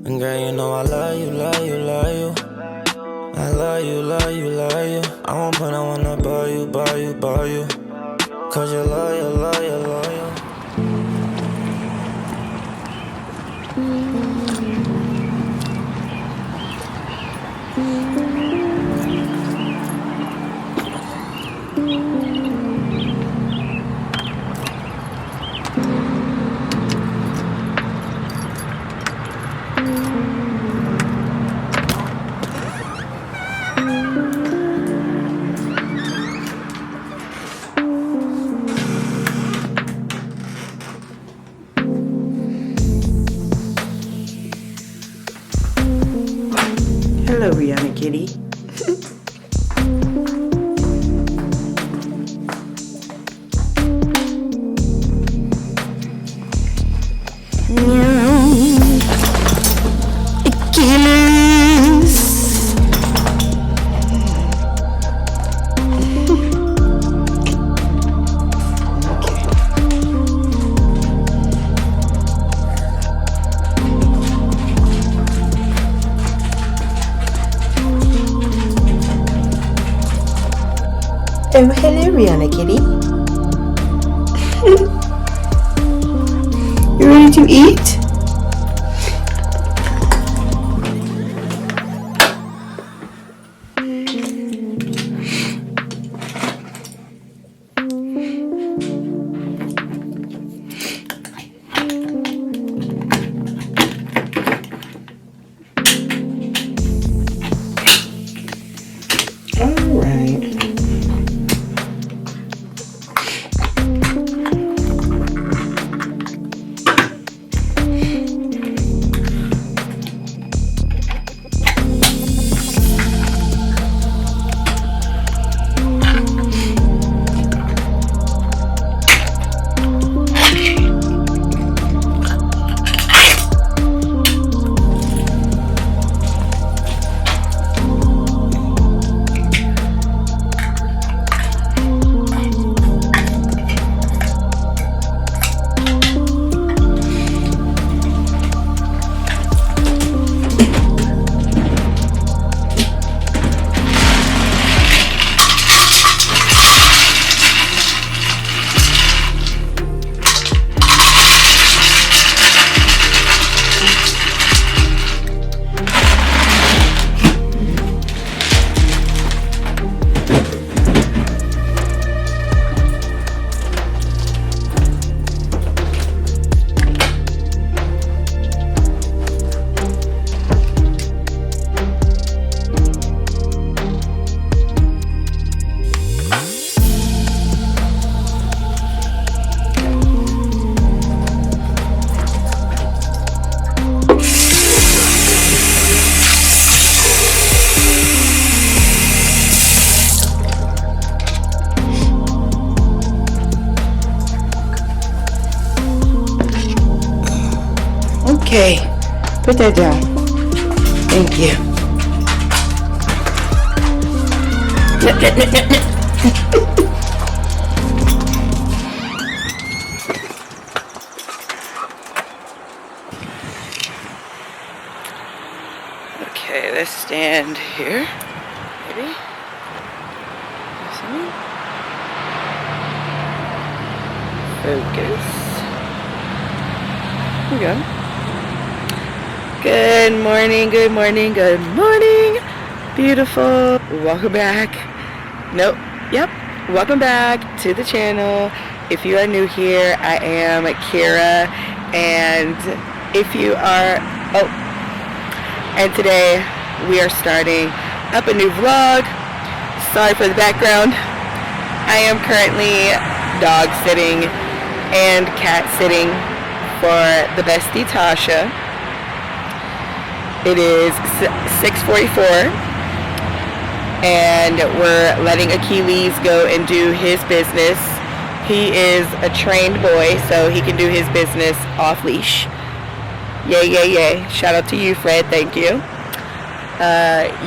And girl, you know I love you, love you, love you. I love you, love you, love you. I won't put no one to buy you, buy you, buy you. Cause you love you, love you, love you. Hello, Rihanna Kitty. Oh, hello, Rihanna Kitty. You ready to eat? All right. Okay, put that down. Thank you. Okay, let's stand here. Maybe. Focus. Here we go. Good morning, good morning, good morning, beautiful. Welcome back. Nope, yep, welcome back to the channel. If you are new here, I am Kira, and if you are, and today we are starting up a new vlog. Sorry for the background. I am currently dog sitting and cat sitting for the bestie Tasha. It is 6:44 and we're letting Achilles go and do his business. He is a trained boy, so he can do his business off leash. Yay, yay, yay. Shout out to you, Fred. Thank you.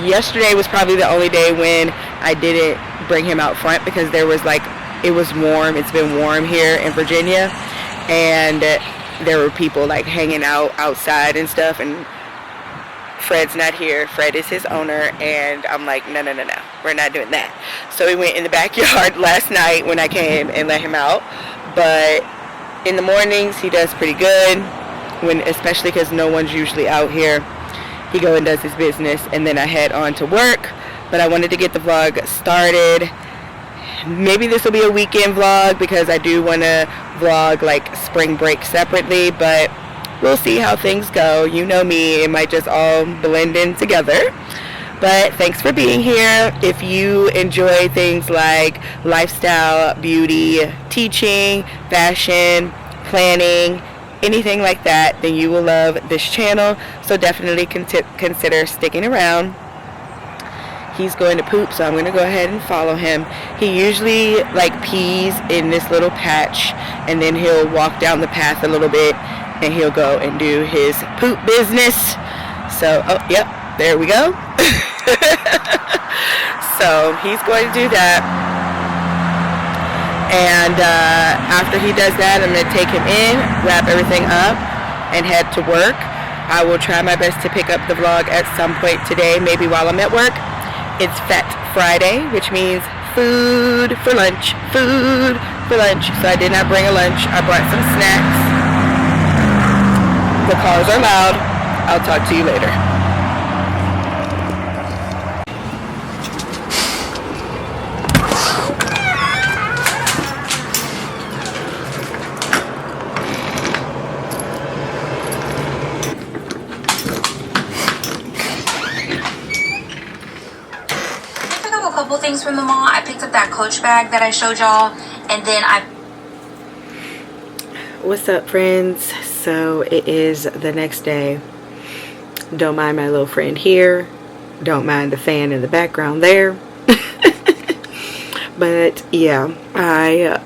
Yesterday was probably the only day when I didn't bring him out front because there was it was warm. It's been warm here in Virginia, and there were people hanging out outside and stuff, and Fred's not here. Fred is his owner, and I'm like, no, we're not doing that. So we went in the backyard last night when I came and let him out. But in the mornings, he does pretty good, especially because no one's usually out here. He goes and does his business, and then I head on to work. But I wanted to get the vlog started. Maybe this will be a weekend vlog because I do want to vlog like spring break separately, but we'll see how things go. You know me, it might just all blend in together. But thanks for being here. If you enjoy things like lifestyle, beauty, teaching, fashion, planning, anything like that, then you will love this channel. So definitely consider sticking around. He's going to poop, so I'm going to go ahead and follow him. He usually like pees in this little patch, and then he'll walk down the path a little bit, and he'll go and do his poop business. So, oh, yep, there we go. So he's going to do that. And after he does that, I'm going to take him in, wrap everything up, and head to work. I will try my best to pick up the vlog at some point today, maybe while I'm at work. It's Fat Friday, which means food for lunch, food for lunch. So I did not bring a lunch. I brought some snacks. The cars are loud. I'll talk to you later. Couple things from the mall. I picked up that Coach bag that I showed y'all, and then What's up, friends? So it is the next day. Don't mind my little friend here. Don't mind the fan in the background there. But yeah, I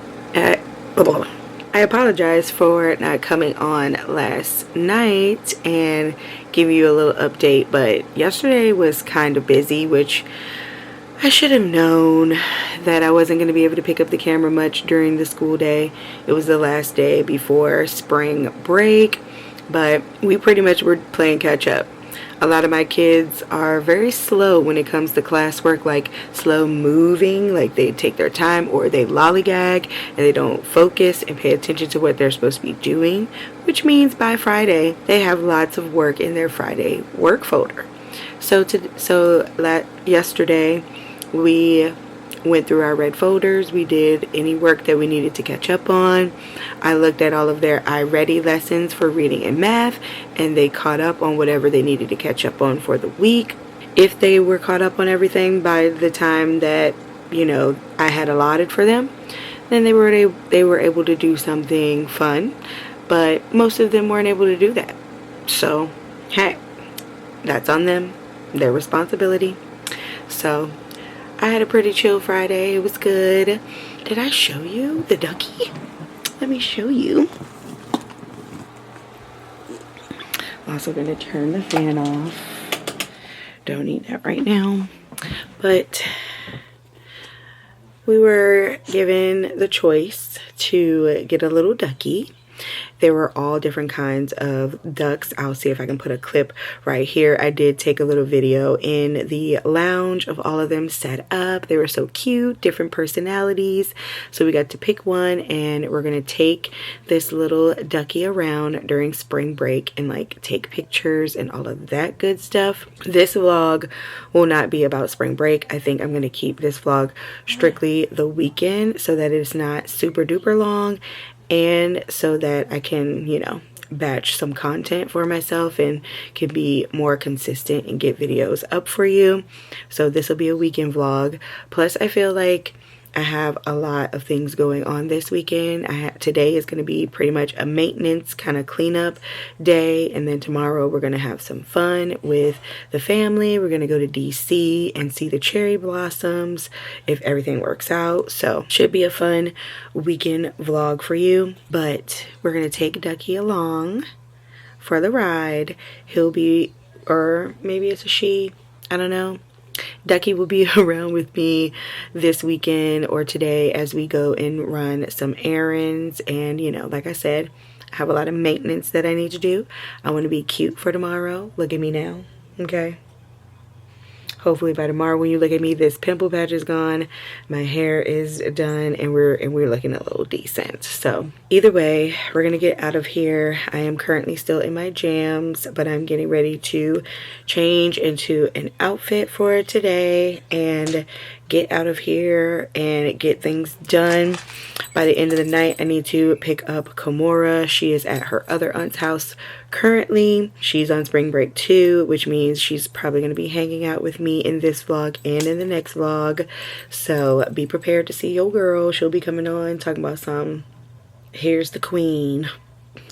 apologize for not coming on last night and giving you a little update, but yesterday was kind of busy, which I should have known that I wasn't going to be able to pick up the camera much during the school day. It was the last day before spring break, but we pretty much were playing catch up. A lot of my kids are very slow when it comes to classwork, like slow moving, like they take their time or they lollygag and they don't focus and pay attention to what they're supposed to be doing, which means by Friday they have lots of work in their Friday work folder. Yesterday we went through our red folders. We did any work that we needed to catch up on. I looked at all of their iReady lessons for reading and math, and they caught up on whatever they needed to catch up on for the week. If they were caught up on everything by the time that, I had allotted for them, then they were able to do something fun, but most of them weren't able to do that. So, hey, that's on them, their responsibility. So I had a pretty chill Friday. It was good. Did I show you the ducky? Let me show you. I'm also going to turn the fan off. Don't need that right now. But we were given the choice to get a little ducky. There were all different kinds of ducks. I'll see if I can put a clip right here. I did take a little video in the lounge of all of them set up. They were so cute, different personalities. So we got to pick one, and we're going to take this little ducky around during spring break and like take pictures and all of that good stuff. This vlog will not be about spring break. I think I'm going to keep this vlog strictly the weekend so that it's not super duper long, and so that I can, batch some content for myself and can be more consistent and get videos up for you. So this will be a weekend vlog. Plus, I feel like I have a lot of things going on this weekend. Today is going to be pretty much a maintenance kind of cleanup day, and then tomorrow we're going to have some fun with the family. We're going to go to DC and see the cherry blossoms if everything works out. So should be a fun weekend vlog for you. But we're going to take Ducky along for the ride. He'll be, or maybe it's a she, I don't know. Ducky will be around with me this weekend or today as we go and run some errands. And, like I said, I have a lot of maintenance that I need to do. I want to be cute for tomorrow. Look at me now. okay? Hopefully by tomorrow when you look at me, this pimple patch is gone, my hair is done, and we're looking a little decent. So either way, we're gonna get out of here. I am currently still in my jams, but I'm getting ready to change into an outfit for today and get out of here and get things done. By the end of the night, I need to pick up Kimura. She is at her other aunt's house currently. She's on spring break too, which means she's probably going to be hanging out with me in this vlog and in the next vlog. So be prepared to see your girl. She'll be coming on talking about some, here's the queen.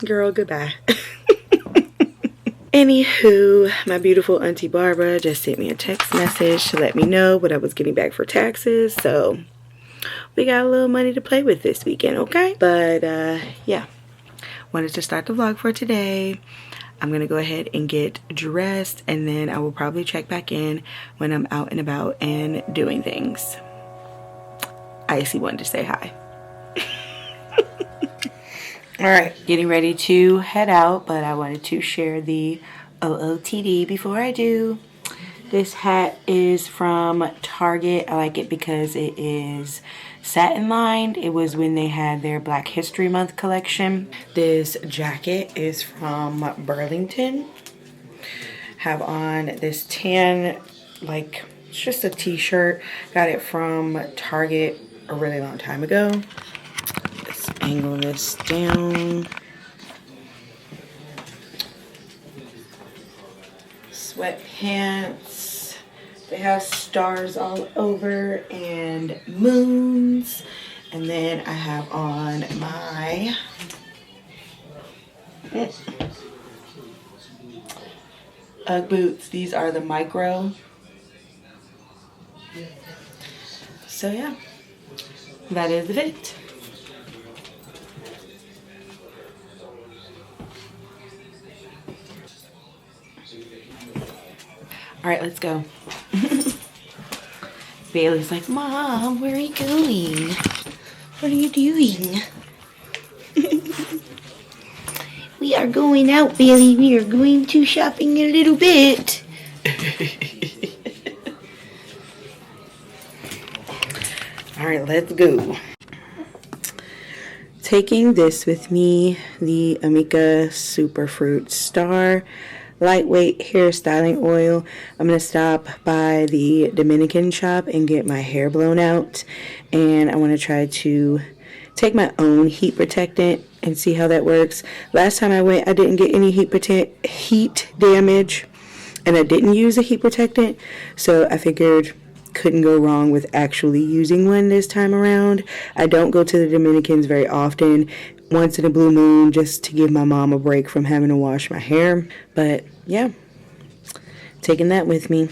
Girl, goodbye. Anywho, my beautiful auntie Barbara just sent me a text message to let me know what I was getting back for taxes. So we got a little money to play with this weekend, okay? But yeah, wanted to start the vlog for today. I'm gonna go ahead and get dressed, and then I will probably check back in when I'm out and about and doing things. Icy wanted to say hi. All right, getting ready to head out, but I wanted to share the OOTD before I do. This hat is from Target. I like it because it is satin lined. It was when they had their Black History Month collection. This jacket is from Burlington. Have on this tan, like, it's just a t-shirt. Got it from Target a really long time ago. Let's angle this down. Sweatpants. They have stars all over and moons. And then I have on my Ugg boots. These are the micro. So yeah, that is the fit. All right, let's go. Bailey's like, Mom, where are you going? What are you doing? We are going out, Bailey. We are going to shopping a little bit. All right, let's go. Taking this with me, the Amika Superfruit Star Lightweight Hair Styling Oil. I'm going to stop by the Dominican shop and get my hair blown out. And I want to try to take my own heat protectant and see how that works. Last time I went, I didn't get any heat damage. And I didn't use a heat protectant. So I figured couldn't go wrong with actually using one this time around. I don't go to the Dominicans very often. Once in a blue moon, just to give my mom a break from having to wash my hair. But yeah, taking that with me.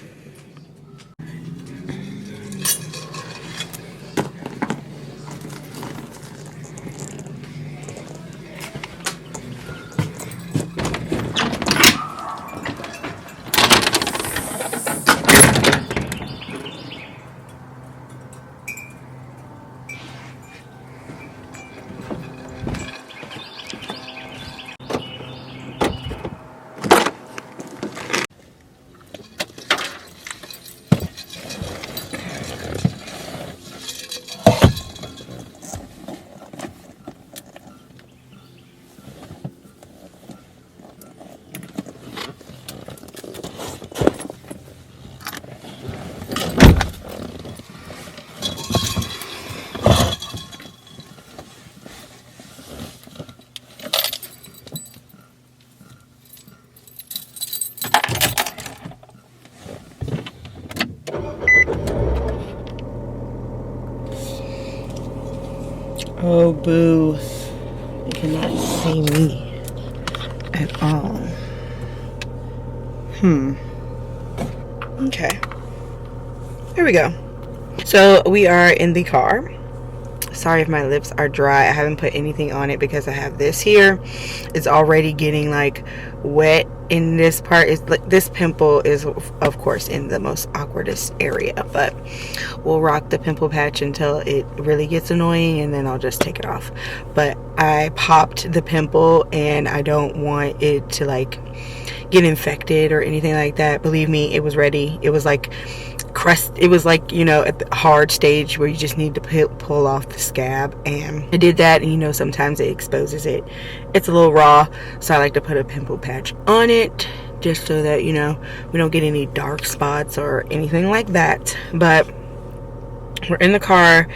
Oh, boo. You cannot see me at all. Okay. There we go. So we are in the car. Sorry if my lips are dry. I haven't put anything on it because I have this here. It's already getting like wet in this part. Is like this pimple is of course in the most awkwardest area, but we'll rock the pimple patch until it really gets annoying, and then I'll just take it off. But I popped the pimple and I don't want it to like get infected or anything like that. Believe me, it was ready. It was like crust. It was like, you know, at the hard stage where you just need to pull off the scab, and I did that. And you know, sometimes it exposes it. It's a little raw, so I like to put a pimple patch on it just so that, you know, we don't get any dark spots or anything like that. But we're in the car.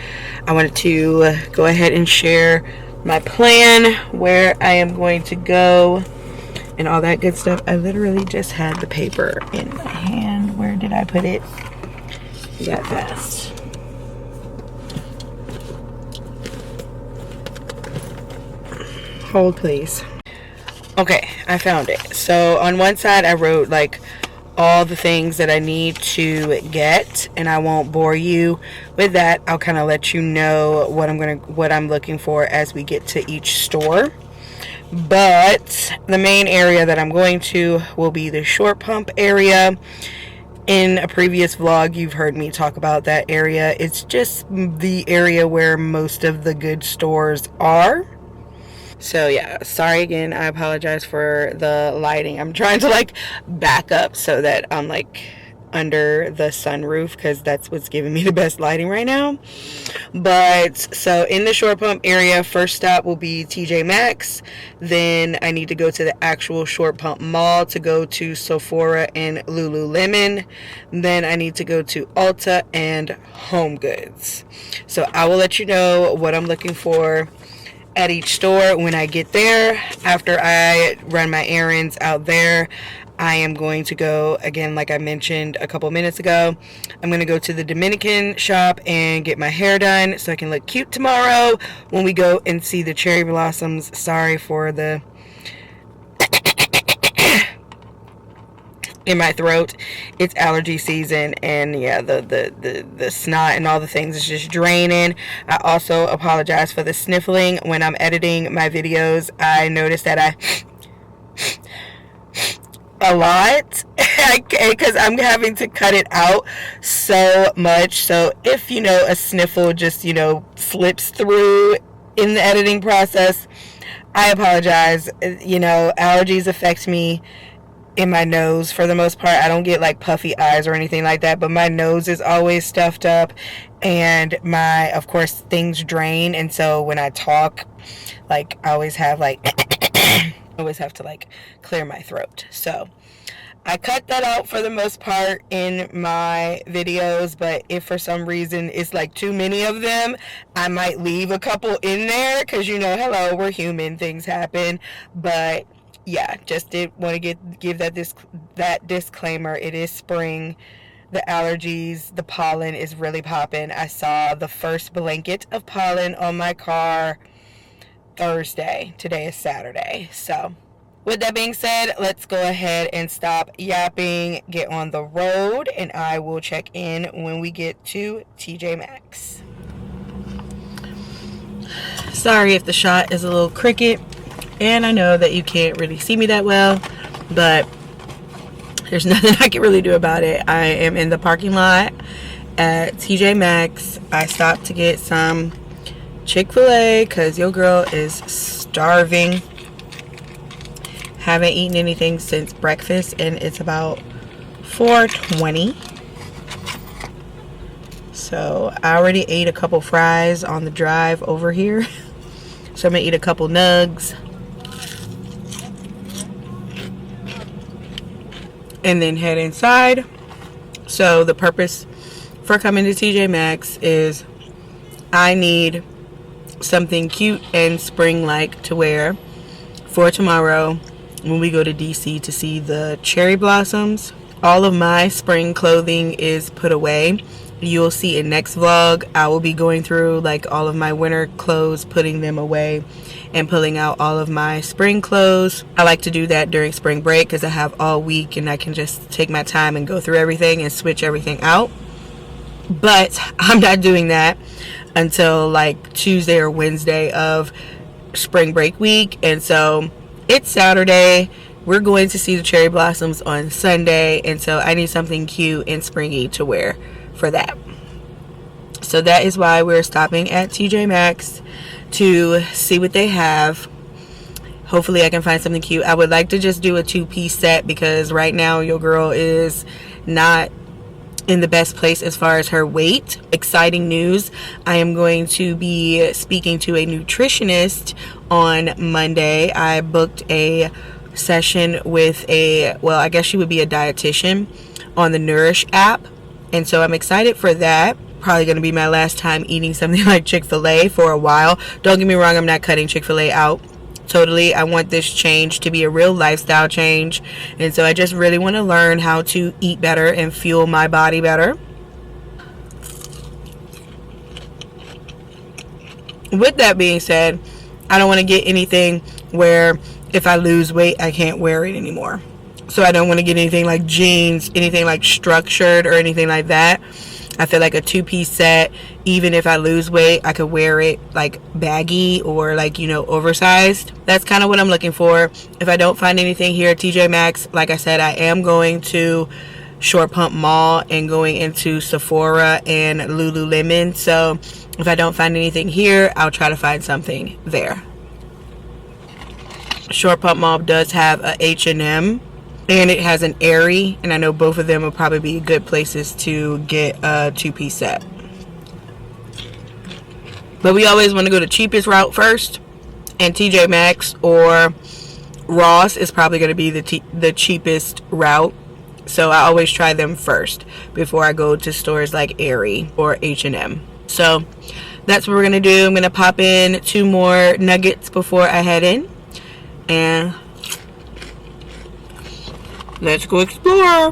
I wanted to go ahead and share my plan, where I am going to go and all that good stuff. I literally just had the paper in my hand. Where did I put it? That fast. Hold please. Okay, I found it. So on one side I wrote like all the things that I need to get, and I won't bore you with that. I'll kind of let you know what I'm looking for as we get to each store. But the main area that I'm going to will be the short pump area. In a previous vlog, you've heard me talk about that area. It's just the area where most of the good stores are. So yeah, sorry again. I apologize for the lighting. I'm trying to like back up so that I'm like under the sunroof, because that's what's giving me the best lighting right now. But so in the short pump area, first stop will be TJ Maxx. Then I need to go to the actual short pump mall to go to Sephora and Lululemon. Then I need to go to Ulta and Home Goods. So I will let you know what I'm looking for at each store when I get there. After I run my errands out there, I am going to go, again, like I mentioned a couple minutes ago, I'm going to go to the Dominican shop and get my hair done so I can look cute tomorrow when we go and see the cherry blossoms. Sorry for the in my throat. It's allergy season, and yeah, the snot and all the things is just draining. I also apologize for the sniffling when I'm editing my videos. I noticed that I a lot because I'm having to cut it out so much. So if, you know, a sniffle just, you know, slips through in the editing process, I apologize. You know, allergies affect me in my nose for the most part. I don't get like puffy eyes or anything like that, but my nose is always stuffed up, and my, of course, things drain. And so when I talk, like, I always have like always have to like clear my throat. So I cut that out for the most part in my videos, but if for some reason it's like too many of them, I might leave a couple in there, because, you know, hello, we're human, things happen. But yeah, just did want to give that disclaimer. It is spring. The allergies, the pollen is really popping. I saw the first blanket of pollen on my car Thursday. Today is Saturday. So with that being said, let's go ahead and stop yapping, get on the road, and I will check in when we get to TJ Maxx. Sorry if the shot is a little crooked, and I know that you can't really see me that well, but there's nothing I can really do about it. I am in the parking lot at TJ Maxx. I stopped to get some Chick-fil-A because your girl is starving. Haven't eaten anything since breakfast, and it's about 4:20. So I already ate a couple fries on the drive over here. So I'm gonna eat a couple nugs and then head inside. So the purpose for coming to TJ Maxx is I need something cute and spring-like to wear for tomorrow when we go to DC to see the cherry blossoms. All of my spring clothing is put away. You'll see in next vlog, I will be going through like all of my winter clothes, putting them away and pulling out all of my spring clothes. I like to do that during spring break because I have all week and I can just take my time and go through everything and switch everything out. But I'm not doing that until like Tuesday or Wednesday of spring break week. And so it's Saturday. We're going to see the cherry blossoms on Sunday, and so I need something cute and springy to wear for that. So that is why we're stopping at TJ Maxx to see what they have. Hopefully I can find something cute. I would like to just do a 2-piece set because right now your girl is not in the best place as far as her weight. Exciting news. I am going to be speaking to a nutritionist on Monday. I booked a session with I guess she would be a dietitian on the Nourish app, and so I'm excited for that. Probably going to be my last time eating something like Chick-fil-A for a while. Don't get me wrong, I'm not cutting Chick-fil-A out totally. I want this change to be a real lifestyle change, and so I just really want to learn how to eat better and fuel my body better. With that being said, I don't want to get anything where if I lose weight, I can't wear it anymore. So I don't want to get anything like jeans, anything like structured or anything like that. I feel like a 2-piece set, even if I lose weight, I could wear it like baggy or like, you know, oversized. That's kind of what I'm looking for. If I don't find anything here at TJ Maxx, like I said, I am going to Short Pump Mall and going into Sephora and Lululemon. So if I don't find anything here, I'll try to find something there. Short Pump Mall does have a H&M, and it has an Aerie, and I know both of them will probably be good places to get a 2-piece set. But we always want to go the cheapest route first, and TJ Maxx or Ross is probably going to be the cheapest route. So I always try them first before I go to stores like Aerie or H&M. So that's what we're going to do. I'm going to pop in 2 more nuggets before I head in. And let's go explore.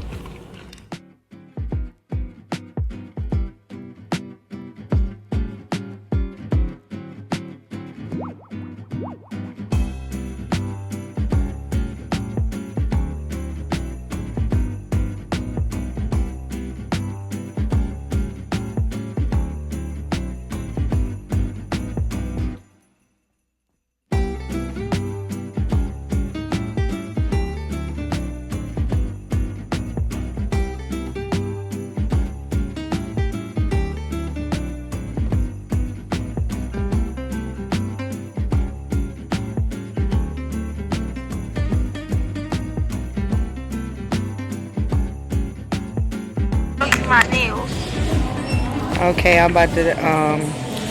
My nails. Okay, I'm about to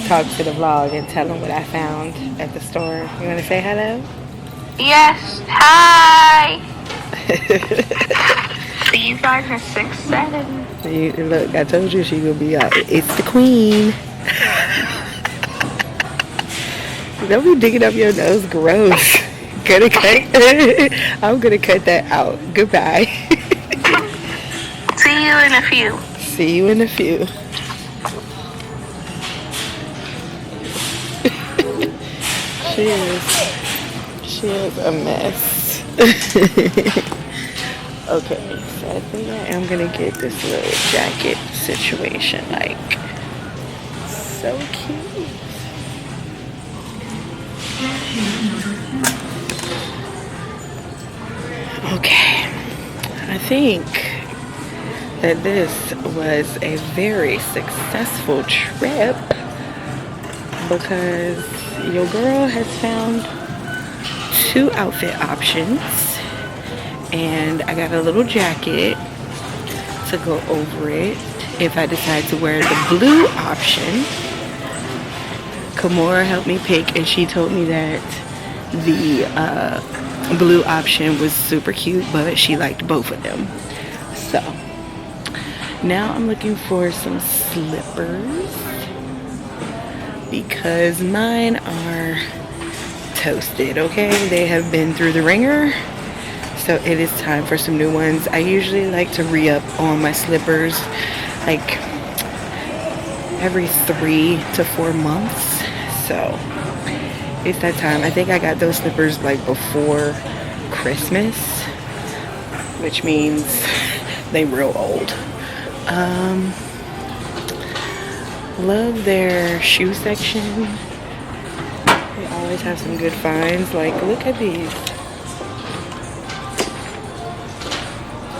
talk to the vlog and tell them what I found at the store. You want to say hello? Yes. Hi. These are her 6'7". Look, I told you she would be out. It's the queen. Don't be digging up your nose. Gross. Gonna cut. I'm gonna cut that out. Goodbye. See you in a few. See you in a few. She is a mess. Okay, so I think I am gonna get this little jacket situation, like, so cute. Okay, I think that this was a very successful trip because your girl has found 2 outfit options, and I got a little jacket to go over it if I decide to wear the blue option. Kimora helped me pick, and she told me that the blue option was super cute, but she liked both of them. So now I'm looking for some slippers because mine are toasted, okay? They have been through the ringer, so it is time for some new ones. I usually like to re-up on my slippers like every 3 to 4 months, so it's that time. I think I got those slippers like before Christmas, which means they real old. Love their shoe section. They always have some good finds. Like, look at these.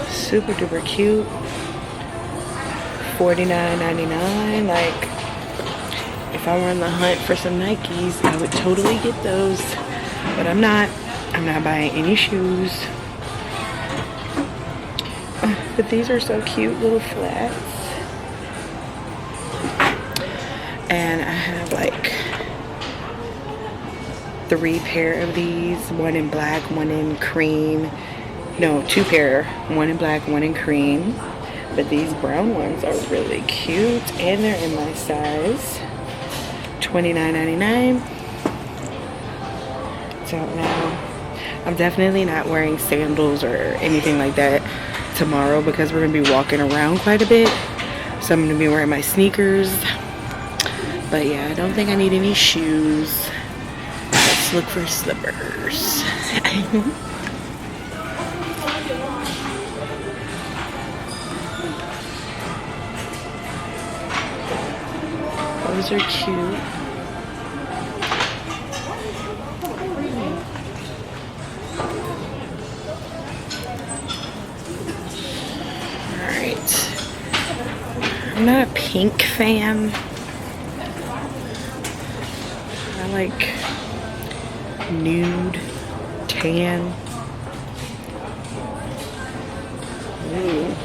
Super duper cute. $49.99. Like, if I were on the hunt for some Nikes, I would totally get those. But I'm not. I'm not buying any shoes. But these are so cute, little flats. And I have like 3 pair of these. One in black, one in cream. No, 2 pair. One in black, one in cream. But these brown ones are really cute. And they're in my size. $29.99. So now, I'm definitely not wearing sandals or anything like that tomorrow because we're going to be walking around quite a bit. So I'm going to be wearing my sneakers. But yeah, I don't think I need any shoes. Let's look for slippers. Those are cute. Alright. I'm not a pink fan. I like nude, tan. Ooh.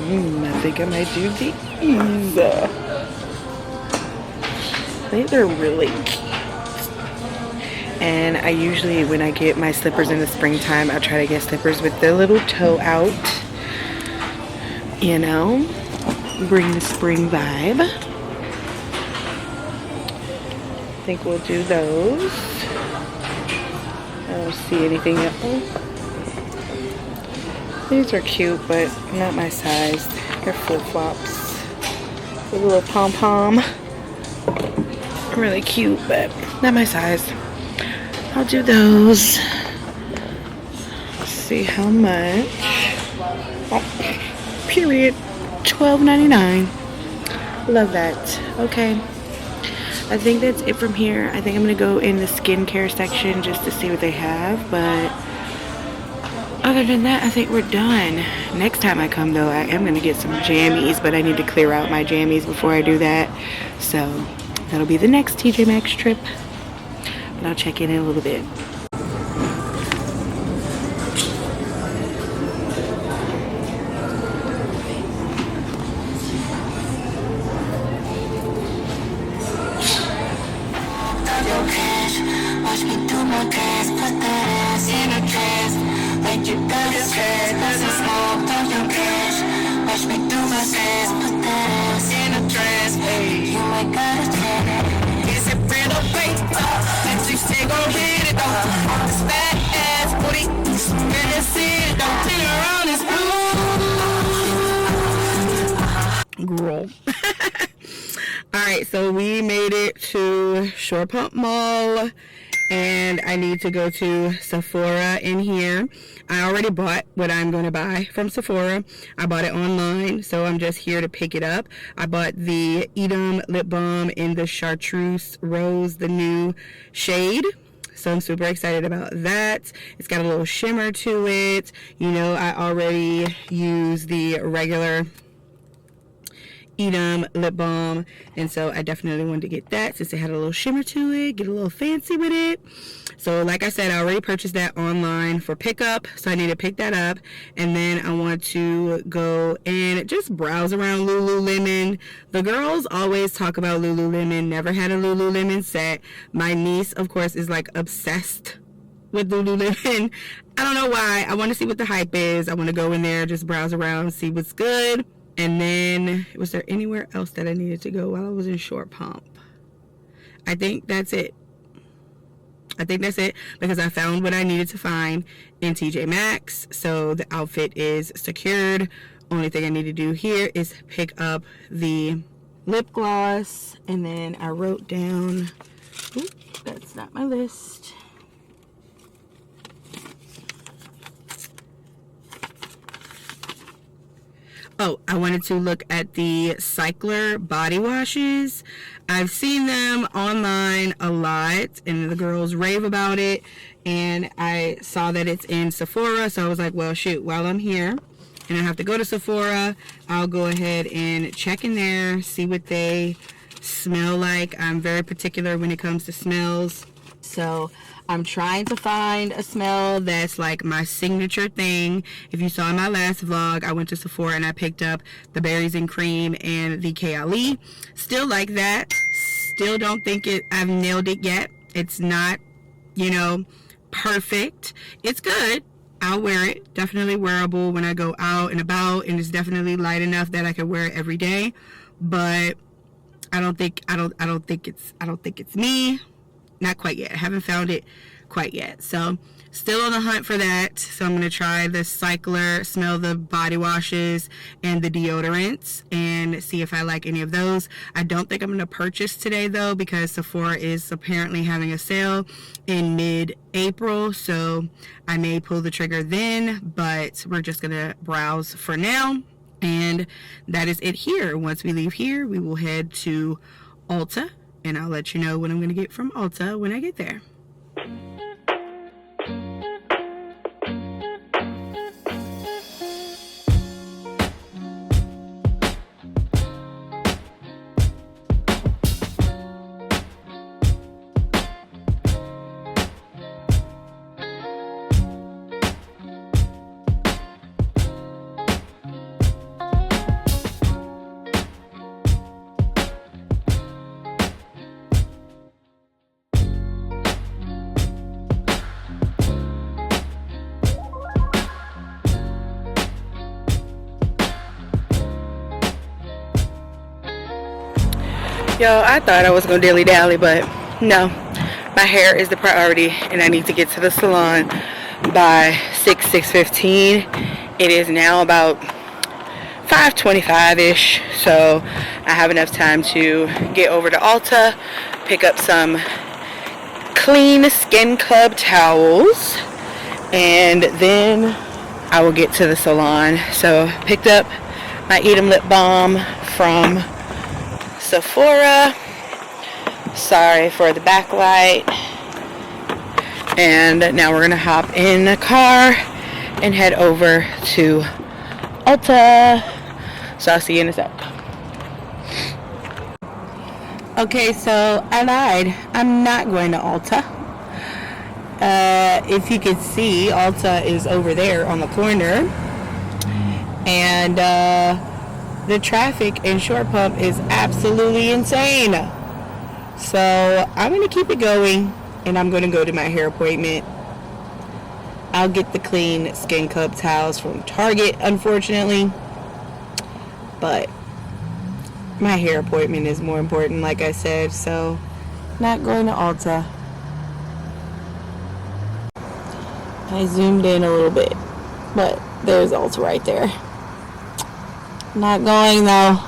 I think I might do these. These are really cute. And I usually, when I get my slippers in the springtime, I try to get slippers with the little toe out. You know, bring the spring vibe. I think we'll do those. I don't see anything else. These are cute, but not my size. They're flip-flops with a little pom-pom. Really cute, but not my size. I'll do those. Let's see how much. Oh, period. $12.99. Love that. Okay. I think that's it from here. I think I'm going to go in the skincare section just to see what they have, but other than that, I think we're done. Next time I come, though, I am going to get some jammies, but I need to clear out my jammies before I do that. So that'll be the next TJ Maxx trip. But I'll check in a little bit. Girl. Alright, so we made it to Shore Pump Mall, and I need to go to Sephora in here. I already bought what I'm going to buy from Sephora. I bought it online, so I'm just here to pick it up. I bought the Edam lip balm in the Chartreuse Rose, the new shade. So I'm super excited about that. It's got a little shimmer to it. You know, I already use the regular Edam lip balm, and so I definitely wanted to get that since it had a little shimmer to it, get a little fancy with it. So like I said, I already purchased that online for pickup, so I need to pick that up. And then I want to go and just browse around Lululemon. The girls always talk about Lululemon, never had a Lululemon set. My niece, of course, is like obsessed with Lululemon. I don't know why. I want to see what the hype is. I want to go in there, just browse around, see what's good. And then, was there anywhere else that I needed to go while I was in Shore Pump? I think that's it. I think that's it, because I found what I needed to find in TJ Maxx. So the outfit is secured. Only thing I need to do here is pick up the lip gloss. And then I wrote down, oops, that's not my list. Oh, I wanted to look at the Cycler body washes. I've seen them online a lot, and the girls rave about it. And I saw that it's in Sephora, so I was like, well, shoot, while I'm here and I have to go to Sephora, I'll go ahead and check in there, see what they smell like. I'm very particular when it comes to smells. So I'm trying to find a smell that's like my signature thing. If you saw in my last vlog, I went to Sephora and I picked up the berries and cream and the Kayali. Still like that. Still don't think I've nailed it yet. It's not, you know, perfect. It's good. I'll wear it. Definitely wearable when I go out and about, and it's definitely light enough that I can wear it every day. But I don't think it's me. Not quite yet. I haven't found it quite yet. So still on the hunt for that. So I'm going to try the Cycler, smell the body washes and the deodorants and see if I like any of those. I don't think I'm going to purchase today though, because Sephora is apparently having a sale in mid-April. So I may pull the trigger then, but we're just going to browse for now. And that is it here. Once we leave here, we will head to Ulta. And I'll let you know what I'm going to get from Ulta when I get there. Yo, I thought I was gonna dilly dally, but no, my hair is the priority and I need to get to the salon by 6:15. It is now about 5:25-ish, so I have enough time to get over to Ulta, pick up some clean Skin Club towels, and then I will get to the salon. So picked up my Edam lip balm from Sephora. Sorry for the backlight. And now we're gonna hop in the car and head over to Ulta. So I'll see you in a sec. Okay, so I lied. I'm not going to Ulta. If you could see, Ulta is over there on the corner. And the traffic in Short Pump is absolutely insane. So I'm going to keep it going, and I'm going to go to my hair appointment. I'll get the clean Skin Club towels from Target, unfortunately. But my hair appointment is more important, like I said, so not going to Ulta. I zoomed in a little bit, but there's Ulta right there. Not going though.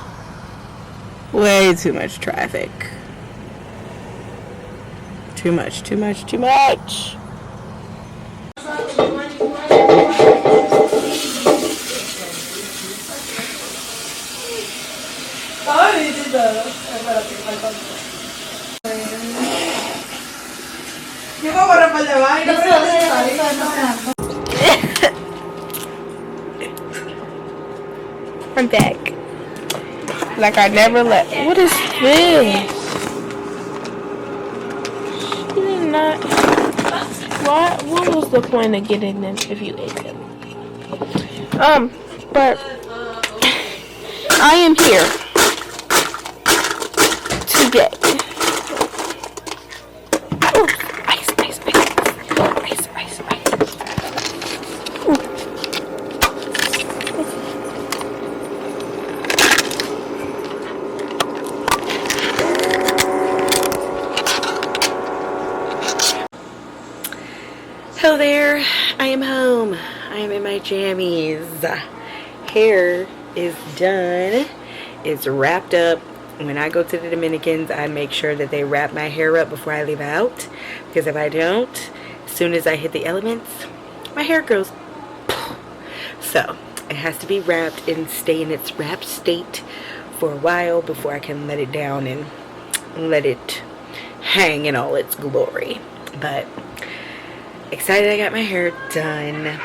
Way too much traffic. Too much. I'm back. Like I never left. What is this? She did not. What was the point of getting them if you ate them? But I am here today. Oh, ice. Hello there, I am home. I am in my jammies. Hair is done. It's wrapped up. When I go to the Dominicans, I make sure that they wrap my hair up before I leave out. Because if I don't, as soon as I hit the elements, my hair goes. So, It has to be wrapped and stay in its wrapped state for a while before I can let it down and let it hang in all its glory. But excited I got my hair done.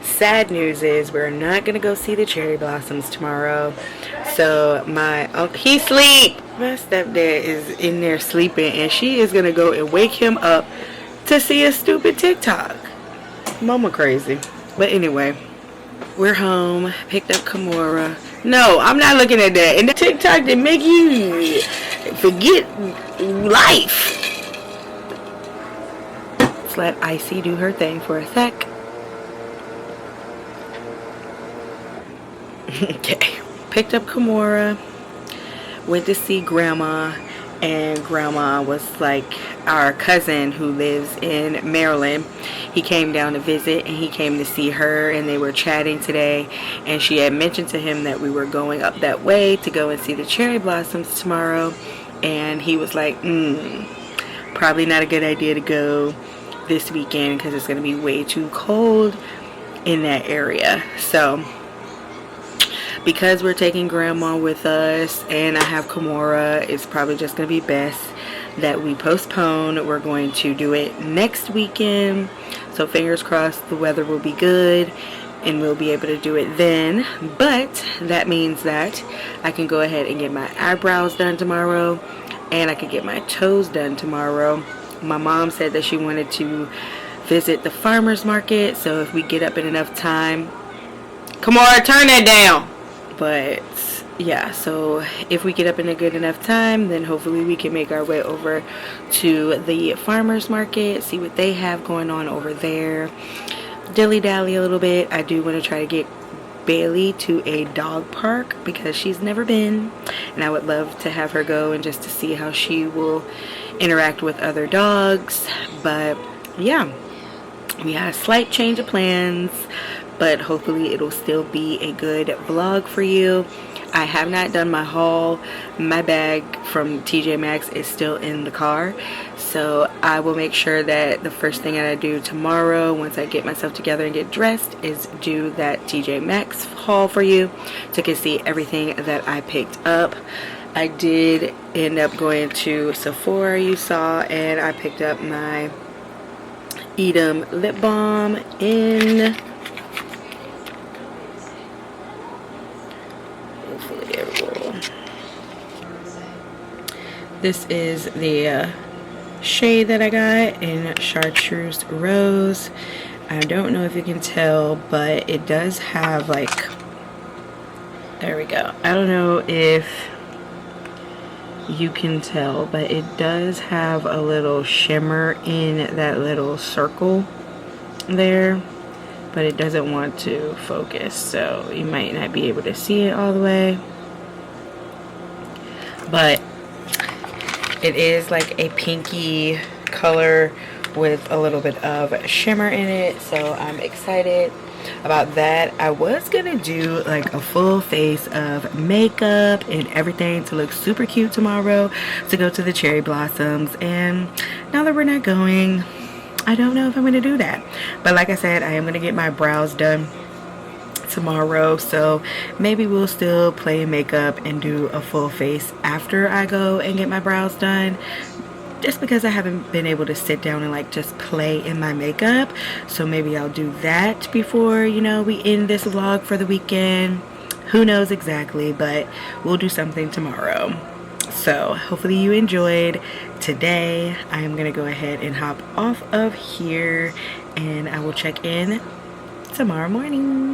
Sad news is we're not gonna go see the cherry blossoms tomorrow. So my uncle, he sleep. My stepdad is in there sleeping, and she is gonna go and wake him up to see a stupid TikTok. Mama crazy. But anyway, we're home. Picked up Kimura. No, I'm not looking at that. And the TikTok that make you forget life. Let's let Icy do her thing for a sec. Okay. Picked up Kimura. Went to see Grandma. And Grandma was like our cousin who lives in Maryland. He came down to visit, and he came to see her, and they were chatting today, and she had mentioned to him that we were going up that way to go and see the cherry blossoms tomorrow, and he was like, probably not a good idea to go this weekend because it's going to be way too cold in that area. So because we're taking Grandma with us and I have Kimura, it's probably just going to be best that we postpone. We're going to do it next weekend. So fingers crossed the weather will be good and we'll be able to do it then. But that means that I can go ahead and get my eyebrows done tomorrow, and I could get my toes done tomorrow. My mom said that she wanted to visit the farmer's market, so if we get up in enough time, Kimura, turn that down. But yeah, so if we get up in a good enough time, then hopefully we can make our way over to the farmer's market, see what they have going on over there, dilly dally a little bit. I do want to try to get Bailey to a dog park because she's never been, and I would love to have her go and just to see how she will interact with other dogs. But yeah, we had a slight change of plans, but hopefully it'll still be a good vlog for you. I have not done my haul. My bag from TJ Maxx is still in the car, so I will make sure that the first thing that I do tomorrow, once I get myself together and get dressed, is do that TJ Maxx haul for you, so you can see everything that I picked up. I did end up going to Sephora, you saw, and I picked up my Edam lip balm in, hopefully it will, this is the shade that I got in Chartreuse Rose. I don't know if you can tell, but it does have like, there we go, I don't know if you can tell, but it does have a little shimmer in that little circle there, but it doesn't want to focus, so you might not be able to see it all the way. But it is like a pinky color with a little bit of shimmer in it, so I'm excited about that. I was gonna do like a full face of makeup and everything to look super cute tomorrow to go to the cherry blossoms, and now that we're not going, I don't know if I'm gonna do that. But like I said, I am gonna get my brows done tomorrow, so maybe we'll still play makeup and do a full face after I go and get my brows done, just because I haven't been able to sit down and like just play in my makeup. So maybe I'll do that before, you know, we end this vlog for the weekend. Who knows exactly, but we'll do something tomorrow. So hopefully you enjoyed today. I am gonna go ahead and hop off of here, and I will check in tomorrow morning.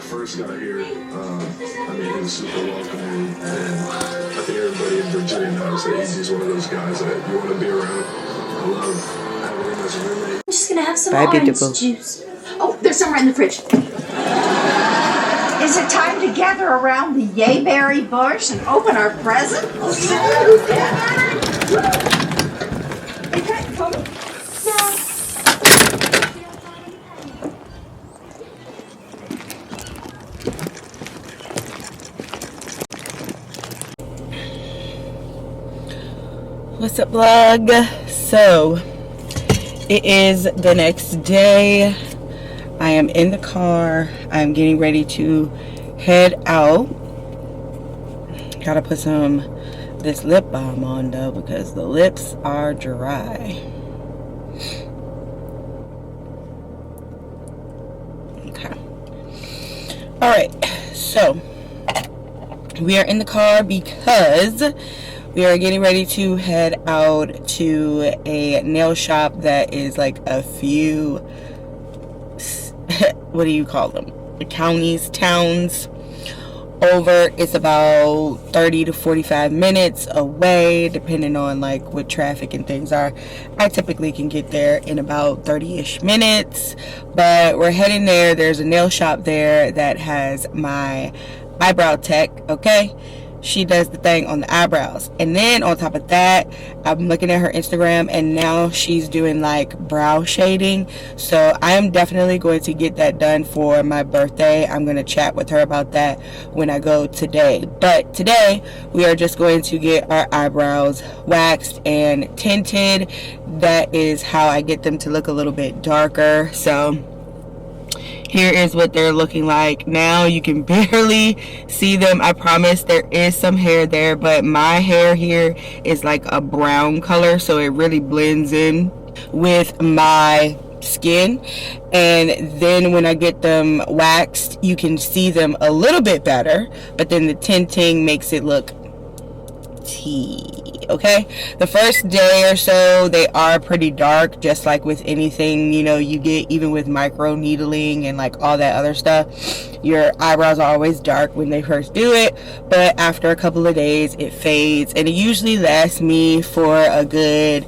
First got here, I mean, he was super welcoming, and I think everybody in Virginia knows that he's just one of those guys that you want to be around. I love having him as a roommate. I'm just gonna have some orange juice. Oh, there's some right in the fridge. Is it time to gather around the yayberry bush and open our present? What's up, vlog? So it is the next day. I am in the car. I'm getting ready to head out. Gotta put this lip balm on though, because the lips are dry. Okay. Alright, so we are in the car because we are getting ready to head out to a nail shop that is like a few, what do you call them? Towns over. It's about 30 to 45 minutes away, depending on like what traffic and things are. I typically can get there in about 30-ish minutes, but we're heading there. There's a nail shop there that has my eyebrow tech, okay? She does the thing on the eyebrows. And then on top of that, I'm looking at her Instagram and now she's doing like brow shading. So I am definitely going to get that done for my birthday. I'm going to chat with her about that when I go today. But today we are just going to get our eyebrows waxed and tinted. That is how I get them to look a little bit darker. So here is what they're looking like now. You can barely see them. I promise there is some hair there, but my hair here is like a brown color, so it really blends in with my skin. And then when I get them waxed, you can see them a little bit better, but then the tinting makes it look tea. Okay, the first day or so they are pretty dark, just like with anything, you know, you get, even with micro needling and like all that other stuff. Your eyebrows are always dark when they first do it, but after a couple of days it fades, and it usually lasts me for a good,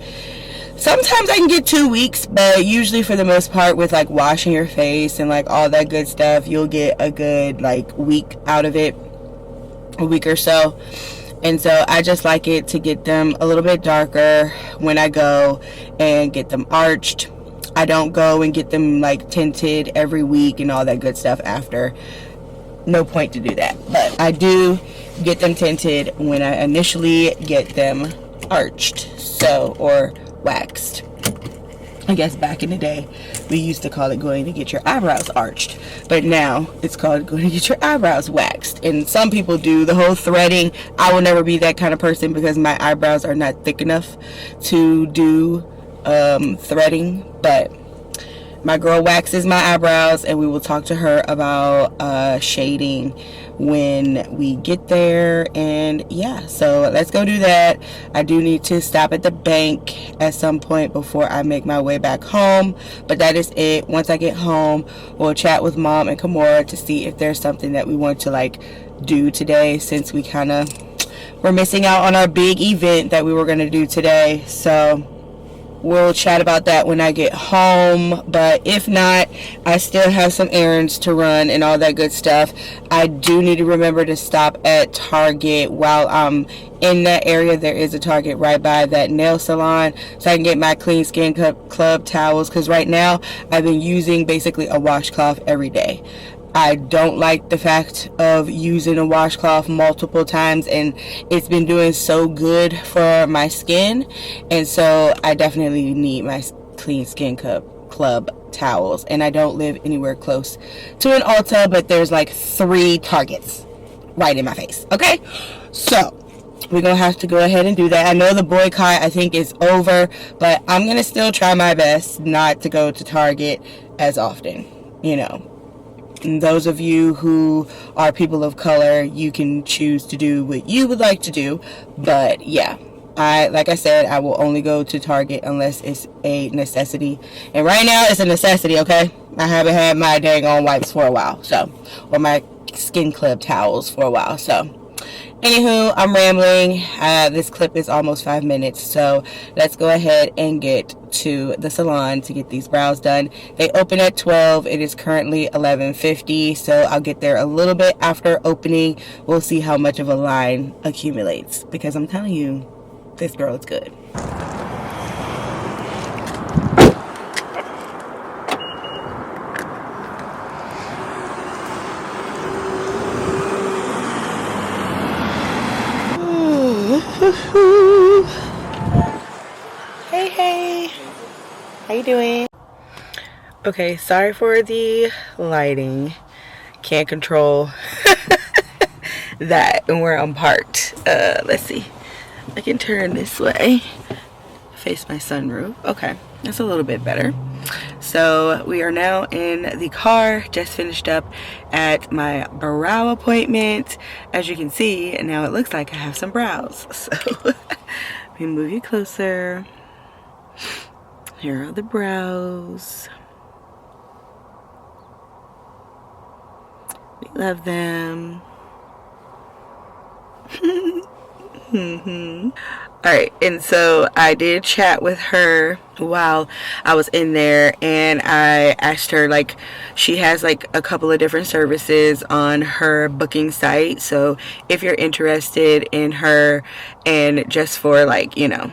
sometimes I can get 2 weeks, but usually for the most part with like washing your face and like all that good stuff, you'll get a good like week out of it, a week or so. And so I just like it to get them a little bit darker when I go and get them arched. I don't go and get them like tinted every week and all that good stuff after. No point to do that. But I do get them tinted when I initially get them arched, so, or waxed. I guess back in the day we used to call it going to get your eyebrows arched, but now it's called going to get your eyebrows waxed. And some people do the whole threading. I will never be that kind of person because my eyebrows are not thick enough to do threading. But my girl waxes my eyebrows, and we will talk to her about shading when we get there. And yeah, so let's go do that. I do need to stop at the bank at some point before I make my way back home, but that is it. Once I get home, we'll chat with Mom and Kimura to see if there's something that we want to like do today, since we kind of were missing out on our big event that we were going to do today. So we'll chat about that when I get home. But if not, I still have some errands to run and all that good stuff. I do need to remember to stop at Target while I'm in that area. There is a Target right by that nail salon, so I can get my Clean Skin Club towels, because right now I've been using basically a washcloth every day. I don't like the fact of using a washcloth multiple times, and it's been doing so good for my skin, and so I definitely need my Clean Skin Club towels. And I don't live anywhere close to an Ulta, but there's like 3 Targets right in my face. Okay, so we're gonna have to go ahead and do that. I know the boycott, I think, is over, but I'm gonna still try my best not to go to Target as often, you know. And those of you who are people of color, you can choose to do what you would like to do. But yeah, like I said, I will only go to Target unless it's a necessity. And right now it's a necessity, okay? I haven't had my dang on wipes for a while, so, or my Skin Club towels for a while. So anywho, I'm rambling. This clip is almost 5 minutes, so let's go ahead and get to the salon to get these brows done. They open at 12. It is currently 11:50, so I'll get there a little bit after opening. We'll see how much of a line accumulates, because I'm telling you, this girl is good. How you doing? Okay, sorry for the lighting. Can't control that and where I'm parked. Let's see. I can turn this way. Face my sunroof. Okay, that's a little bit better. So we are now in the car. Just finished up at my brow appointment. As you can see, now it looks like I have some brows. So let me move you closer. Here are the brows. We love them. Alright, and so I did chat with her while I was in there, and I asked her, like, she has like a couple of different services on her booking site. So if you're interested in her, and just for, like, you know,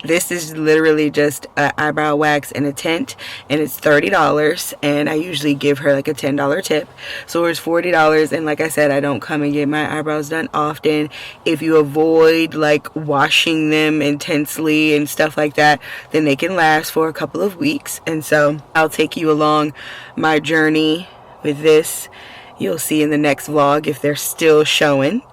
this is literally just an eyebrow wax and a tint, and it's $30, and I usually give her like a $10 tip, so it's $40. And like I said, I don't come and get my eyebrows done often. If you avoid like washing them intensely and stuff like that, then they can last for a couple of weeks. And so I'll take you along my journey with this. You'll see in the next vlog if they're still showing.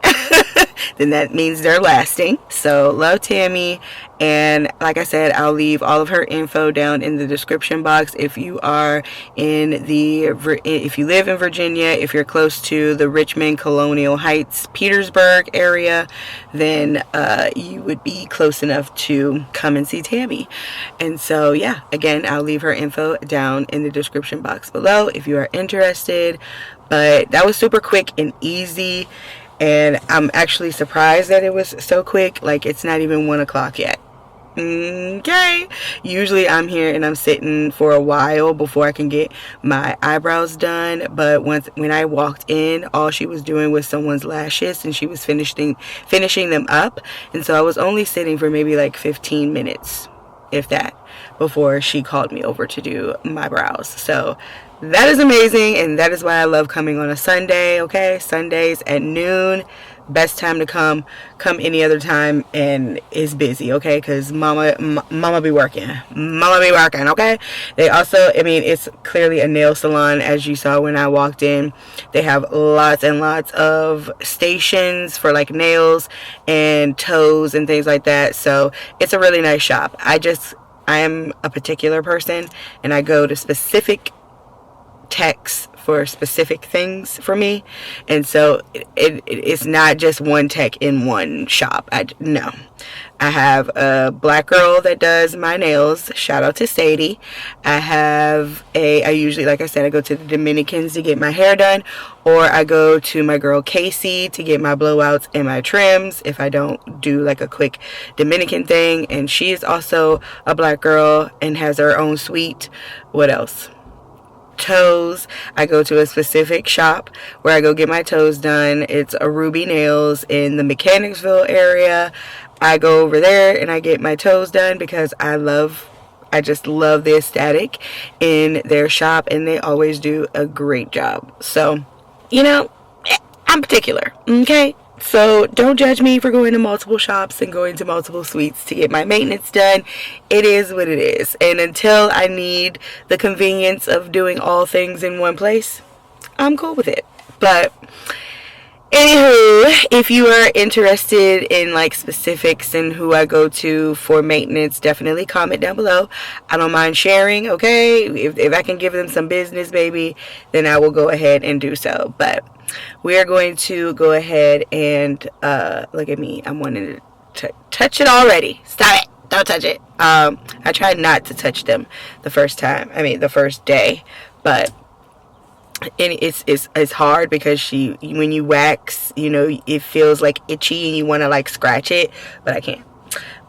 Then that means they're lasting. So love Tammy, and like I said, I'll leave all of her info down in the description box. If you are in the, if you live in Virginia, if you're close to the Richmond, Colonial Heights, Petersburg area, then you would be close enough to come and see Tammy. And so yeah, again, I'll leave her info down in the description box below if you are interested. But that was super quick and easy. And I'm actually surprised that it was so quick. Like, it's not even 1 o'clock yet. Okay. Usually I'm here and I'm sitting for a while before I can get my eyebrows done. But when I walked in, all she was doing was someone's lashes, and she was finishing them up. And so I was only sitting for maybe like 15 minutes, if that, before she called me over to do my brows. So that is amazing, and that is why I love coming on a Sunday. Okay, Sundays at noon, best time to come any other time, and it's busy, okay, because mama be working, okay. They also, I mean, it's clearly a nail salon, as you saw when I walked in. They have lots and lots of stations for like nails and toes and things like that. So it's a really nice shop. I am a particular person, and I go to specific techs for specific things for me, and so it's not just one tech in one shop. No, I have a black girl that does my nails. Shout out to Sadie. I usually, like I said, I go to the Dominicans to get my hair done, or I go to my girl Casey to get my blowouts and my trims if I don't do like a quick Dominican thing. And she is also a black girl and has her own suite. What else? Toes. I go to a specific shop where I go get my toes done. It's a Ruby Nails in the Mechanicsville area. I go over there and I get my toes done because I just love the aesthetic in their shop, and they always do a great job. So, you know, I'm particular, okay? So don't judge me for going to multiple shops and going to multiple suites to get my maintenance done. It is what it is. And until I need the convenience of doing all things in one place, I'm cool with it. But anywho, if you are interested in like specifics and who I go to for maintenance, definitely comment down below. I don't mind sharing, okay? If I can give them some business, baby, then I will go ahead and do so. But we are going to go ahead and look at me. I'm wanting to touch it already. Stop it. Don't touch it. I tried not to touch them the first day, but it's hard because when you wax, you know, it feels like itchy and you want to like scratch it, but I can't.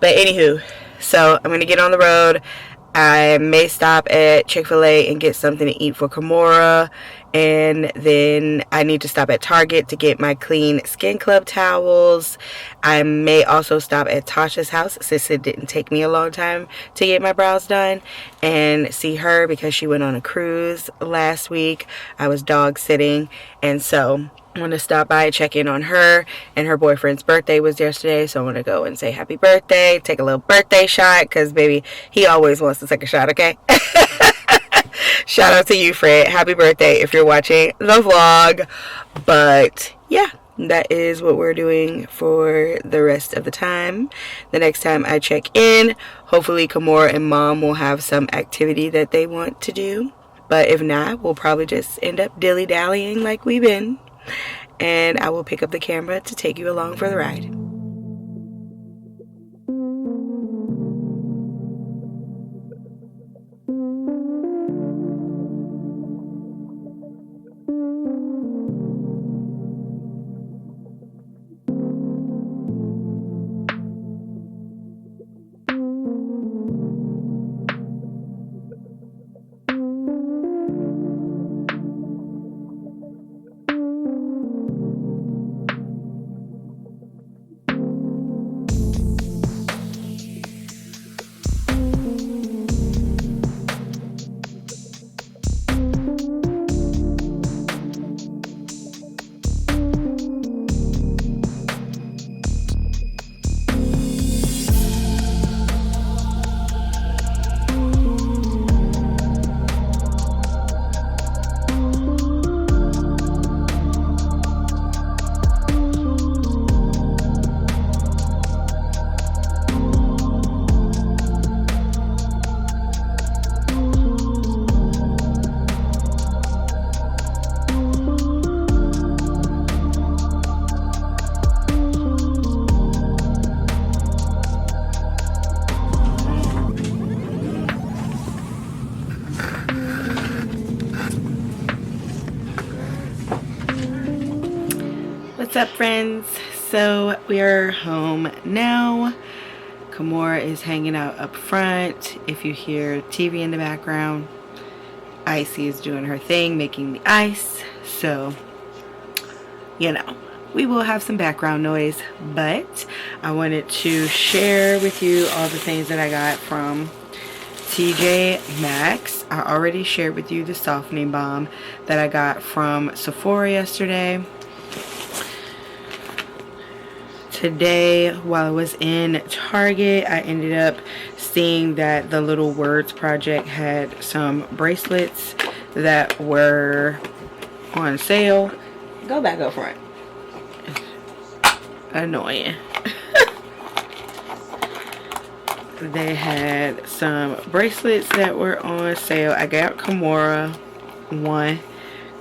But anywho, so I'm gonna get on the road. I may stop at Chick-fil-A and get something to eat for Kimora, and then I need to stop at Target to get my clean Skin Club towels. I may also stop at Tasha's house, since it didn't take me a long time to get my brows done, and see her because she went on a cruise last week. I was dog sitting, and so I want to stop by and check in on her, and her boyfriend's birthday was yesterday, so I want to go and say happy birthday, take a little birthday shot, because baby, he always wants to take a shot, okay? Shout out to you, Fred. Happy birthday if you're watching the vlog. But yeah, that is what we're doing for the rest of the time. The next time I check in, hopefully Kimora and Mom will have some activity that they want to do. But if not, we'll probably just end up dilly-dallying like we've been. And I will pick up the camera to take you along for the ride. What's up, friends? So we are home now. Kimora is hanging out up front. If you hear TV in the background, Icy is doing her thing, making the ice. So, you know, we will have some background noise, but I wanted to share with you all the things that I got from TJ Maxx. I already shared with you the softening balm that I got from Sephora yesterday. Today, while I was in Target, I ended up seeing that the Little Words Project had some bracelets that were on sale. Go back up front. Annoying. They had some bracelets that were on sale. I got Kimora one.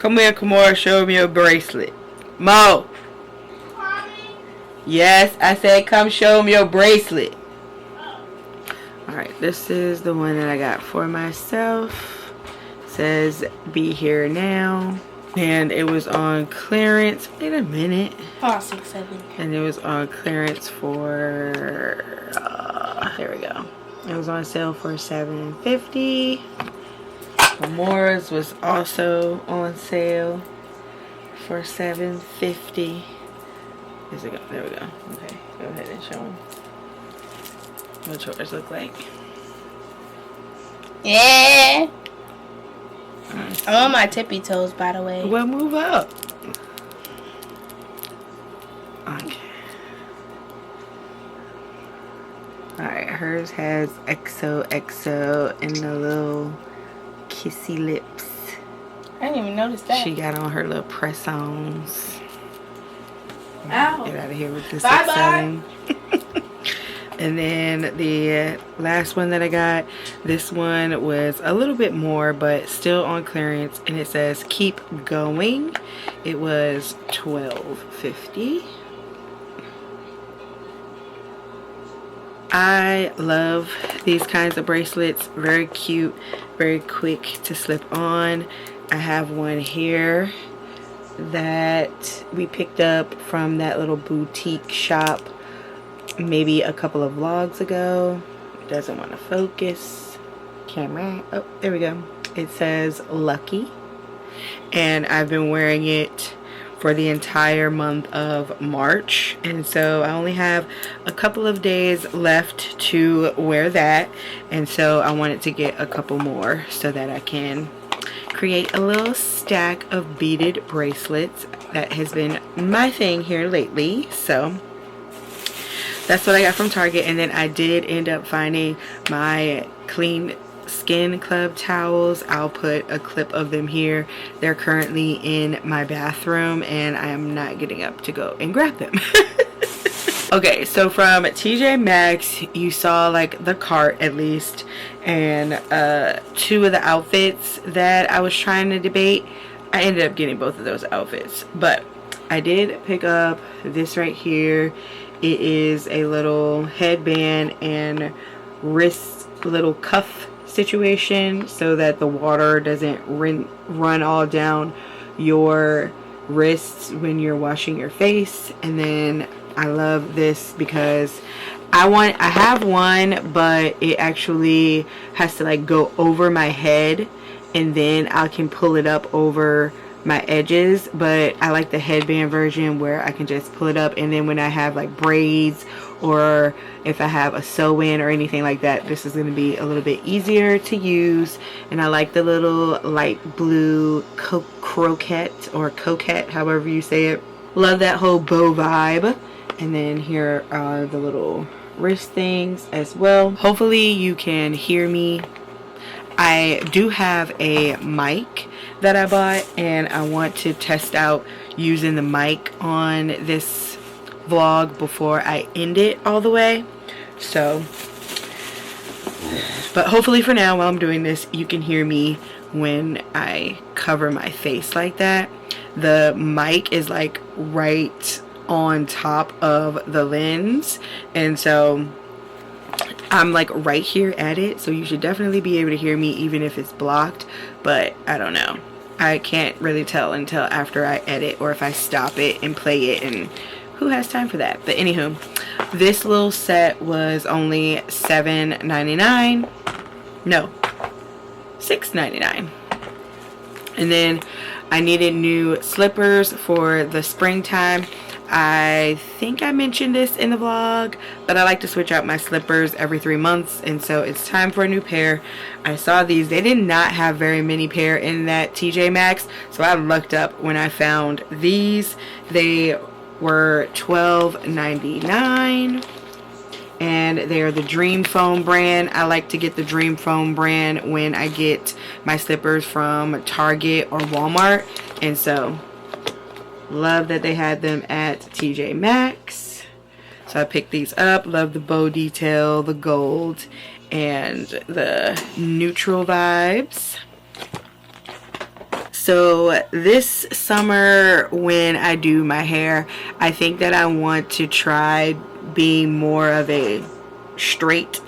Come here, Kimora, show me your bracelet. Mo! Yes, I said come show me your bracelet. Alright, this is the one that I got for myself. It says be here now. And it was on clearance. Wait a minute. Oh, 670. And it was on clearance for there we go. It was on sale for $7.50. Kimora's was also on sale for $7.50. There we go. Okay, go ahead and show them what yours look like. Yeah. I'm on my tippy toes, by the way. Well, move up. Okay. Alright, hers has XOXO and the little kissy lips. I didn't even notice that. She got on her little press-ons. Ow. Get out of here with this Bye-bye. And then the last one that I got, this one was a little bit more, but still on clearance, and it says keep going. It was $12.50. I love these kinds of bracelets. Very cute, very quick to slip on. I have one here that we picked up from that little boutique shop maybe a couple of vlogs ago. It doesn't want to focus. Camera. Oh, there we go. It says Lucky, and I've been wearing it for the entire month of March, and so I only have a couple of days left to wear that, and so I wanted to get a couple more so that I can create a little stack of beaded bracelets. That has been my thing here lately. So that's what I got from Target. And then I did end up finding my Clean Skin Club towels. I'll put a clip of them here. They're currently in my bathroom and I am not getting up to go and grab them. Okay, so from TJ Maxx, you saw like the cart at least, and 2 of the outfits that I was trying to debate. I ended up getting both of those outfits, but I did pick up this right here. It is a little headband and wrist little cuff situation so that the water doesn't run all down your wrists when you're washing your face. And then I love this because I have one, but it actually has to like go over my head, and then I can pull it up over my edges. But I like the headband version where I can just pull it up, and then when I have like braids or if I have a sew-in or anything like that, this is going to be a little bit easier to use. And I like the little light blue croquette or coquette, however you say it. Love that whole bow vibe. And then here are the little wrist things as well. Hopefully you can hear me. I do have a mic that I bought, and I want to test out using the mic on this vlog before I end it all the way. So, but hopefully for now, while I'm doing this, you can hear me when I cover my face like that. The mic is like right on top of the lens, and so I'm like right here at it, so you should definitely be able to hear me even if it's blocked. But I don't know, I can't really tell until after I edit or if I stop it and play it, and who has time for that? But anywho, this little set was only $7.99. No, $6.99. And then I needed new slippers for the springtime. I think I mentioned this in the vlog, but I like to switch out my slippers every 3 months, and so it's time for a new pair. I saw these. They did not have very many pair in that TJ Maxx, so I looked up when I found these. They were $12.99, and they are the Dream Foam brand. I like to get the Dream Foam brand when I get my slippers from Target or Walmart, and so love that they had them at TJ Maxx. So I picked these up. Love the bow detail, the gold, and the neutral vibes. So this summer when I do my hair, I think that I want to try being more of a straight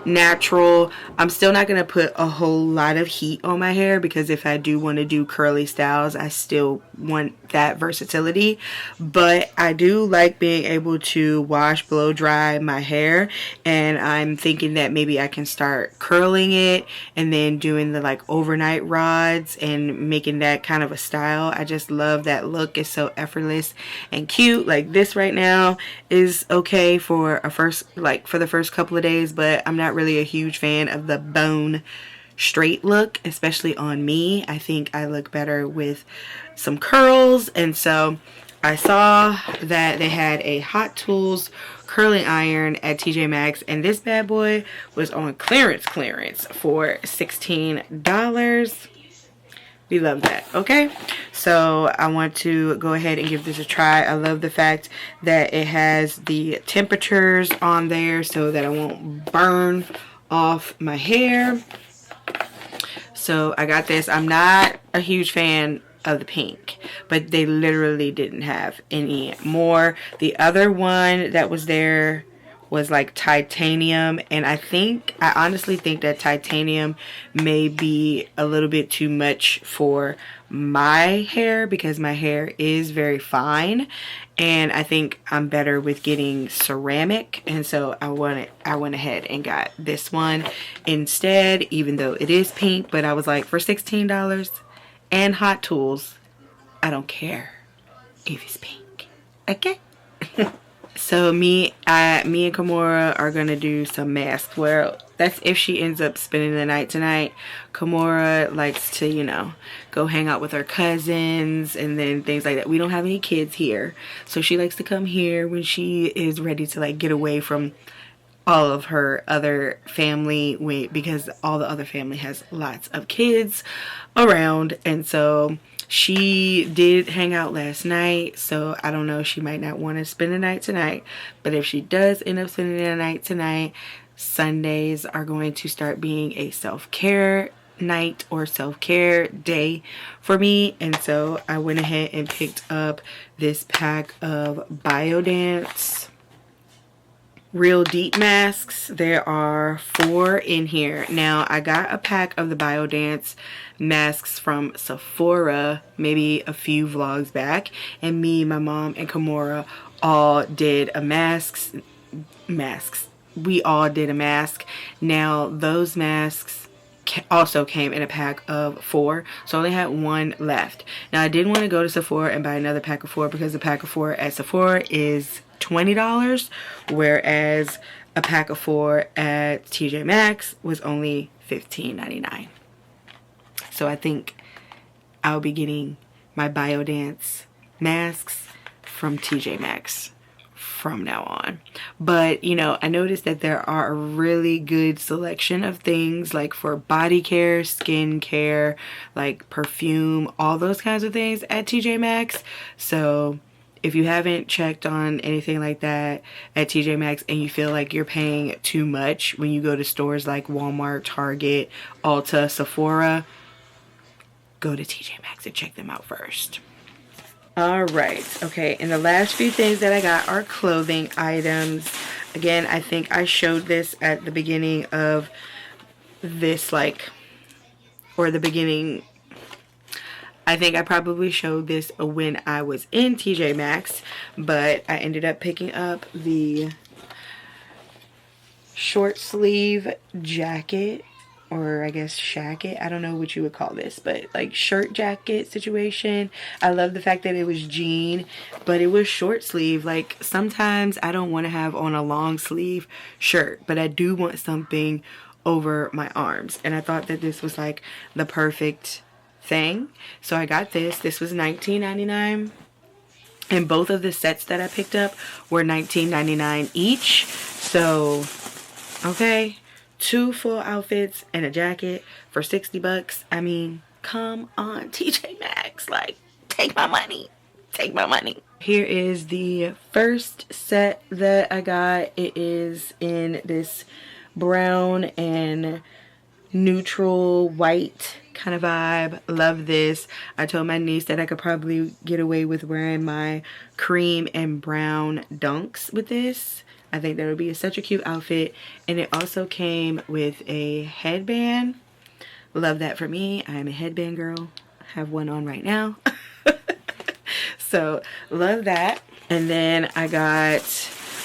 natural. I'm still not going to put a whole lot of heat on my hair, because if I do want to do curly styles, I still want that versatility. But I do like being able to wash, blow dry my hair, and I'm thinking that maybe I can start curling it and then doing the like overnight rods and making that kind of a style. I just love that look. It's so effortless and cute. Like this right now is okay for the first couple of days, but I'm not really a huge fan of the bone straight look, especially on me. I think I look better with some curls, and so I saw that they had a Hot Tools curling iron at TJ Maxx, and this bad boy was on clearance for $16. We love that. Okay, so I want to go ahead and give this a try. I love the fact that it has the temperatures on there so that I won't burn off my hair. So I got this. I'm not a huge fan of the pink, but they literally didn't have any more. The other one that was there was like titanium, and I honestly think that titanium may be a little bit too much for my hair, because my hair is very fine, and I think I'm better with getting ceramic, and so I went ahead and got this one instead, even though it is pink. But I was like, for $16 and Hot Tools, I don't care if it's pink. Okay. So me and Kimora are gonna do some masks. Well, that's if she ends up spending the night tonight. Kimora likes to, you know, go hang out with her cousins and then things like that. We don't have any kids here, so she likes to come here when she is ready to like get away from all of her other family, because all the other family has lots of kids around. And so she did hang out last night, so I don't know, she might not want to spend the night tonight, but if she does end up spending the night tonight, Sundays are going to start being a self-care night or self-care day for me. And so I went ahead and picked up this pack of Biodance Real Deep masks. There are 4 in here. Now, I got a pack of the Biodance masks from Sephora maybe a few vlogs back, and me, my mom, and Kimora all did a masks. We all did a mask. Now, those masks also came in a pack of 4, so I only had 1 left. Now, I didn't want to go to Sephora and buy another pack of 4 because the pack of 4 at Sephora is $20, whereas a pack of 4 at TJ Maxx was only $15.99. So I think I'll be getting my Biodance masks from TJ Maxx from now on. But you know, I noticed that there are a really good selection of things like for body care, skin care, like perfume, all those kinds of things at TJ Maxx. So if you haven't checked on anything like that at TJ Maxx and you feel like you're paying too much when you go to stores like Walmart, Target, Ulta, Sephora, go to TJ Maxx and check them out first. Alright, okay, and the last few things that I got are clothing items. Again, I think I showed this at the beginning of this, I think I probably showed this when I was in TJ Maxx, but I ended up picking up the short sleeve jacket, or I guess shacket. I don't know what you would call this, but like shirt jacket situation. I love the fact that it was jean, but it was short sleeve. Like sometimes I don't want to have on a long sleeve shirt, but I do want something over my arms, and I thought that this was like the perfect thing. So I got this. This was $19.99, and both of the sets that I picked up were $19.99 each. So okay, 2 full outfits and a jacket for $60. I mean, come on, TJ Maxx, like, take my money, take my money. Here is the first set that I got. It is in this brown and neutral white kind of vibe. Love this. I told my niece that I could probably get away with wearing my cream and brown dunks with this. I think that would be such a cute outfit. And it also came with a headband. Love that for me. I am a headband girl. I have one on right now. So love that. And then I got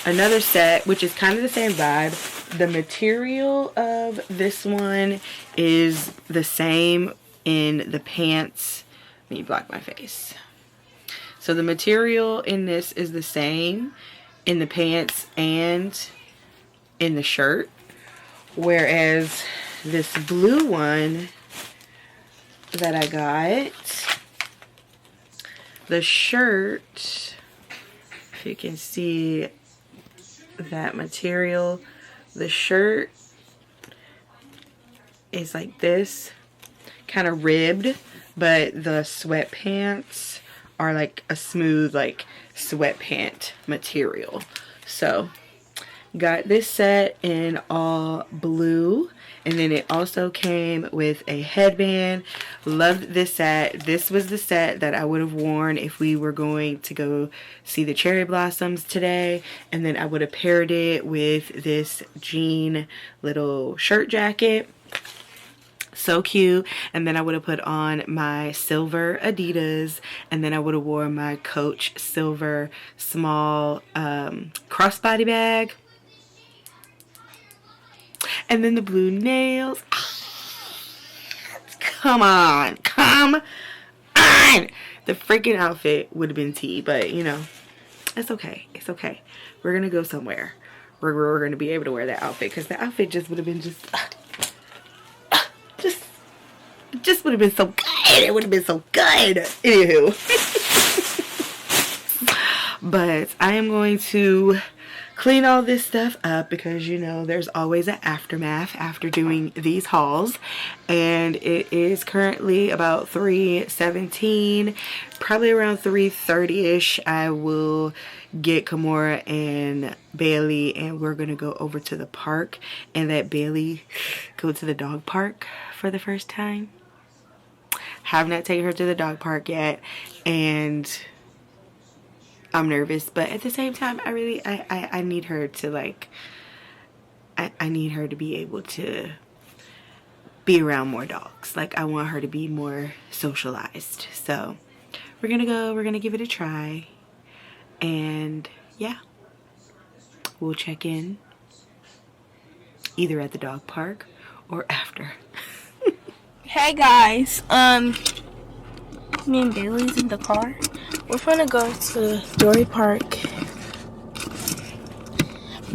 another set, which is kind of the same vibe. The material of this one is the same in the pants. Let me block my face. So the material in this is the same in the pants and in the shirt, whereas this blue one that I got, the shirt, if you can see that material, the shirt is like this, kind of ribbed, but the sweatpants are like a smooth, like sweatpant material. So got this set in all blue, and then it also came with a headband. Loved this set. This was the set that I would have worn if we were going to go see the cherry blossoms today, and then I would have paired it with this jean little shirt jacket. So cute. And then I would have put on my silver Adidas, and then I would have worn my Coach silver small crossbody bag, and then the blue nails. Come on, come on. The freaking outfit would have been tea, but you know, It's okay. It's okay. We're gonna go somewhere. We're gonna be able to wear that outfit because the outfit just would have been just would have been so good. It would have been so good. Anywho. But I am going to clean all this stuff up because, you know, there's always an aftermath after doing these hauls. And it is currently about 3:17, probably around 3:30ish. I will get Kimura and Bailey and we're gonna go over to the park and let Bailey go to the dog park for the first time. Have not taken her to the dog park yet, and I'm nervous, but at the same time, I need her to, like, I need her to be able to be around more dogs. Like, I want her to be more socialized. So we're gonna give it a try, and yeah, we'll check in either at the dog park or after. Hey guys, me and Bailey's in the car. We're gonna go to Dory Park.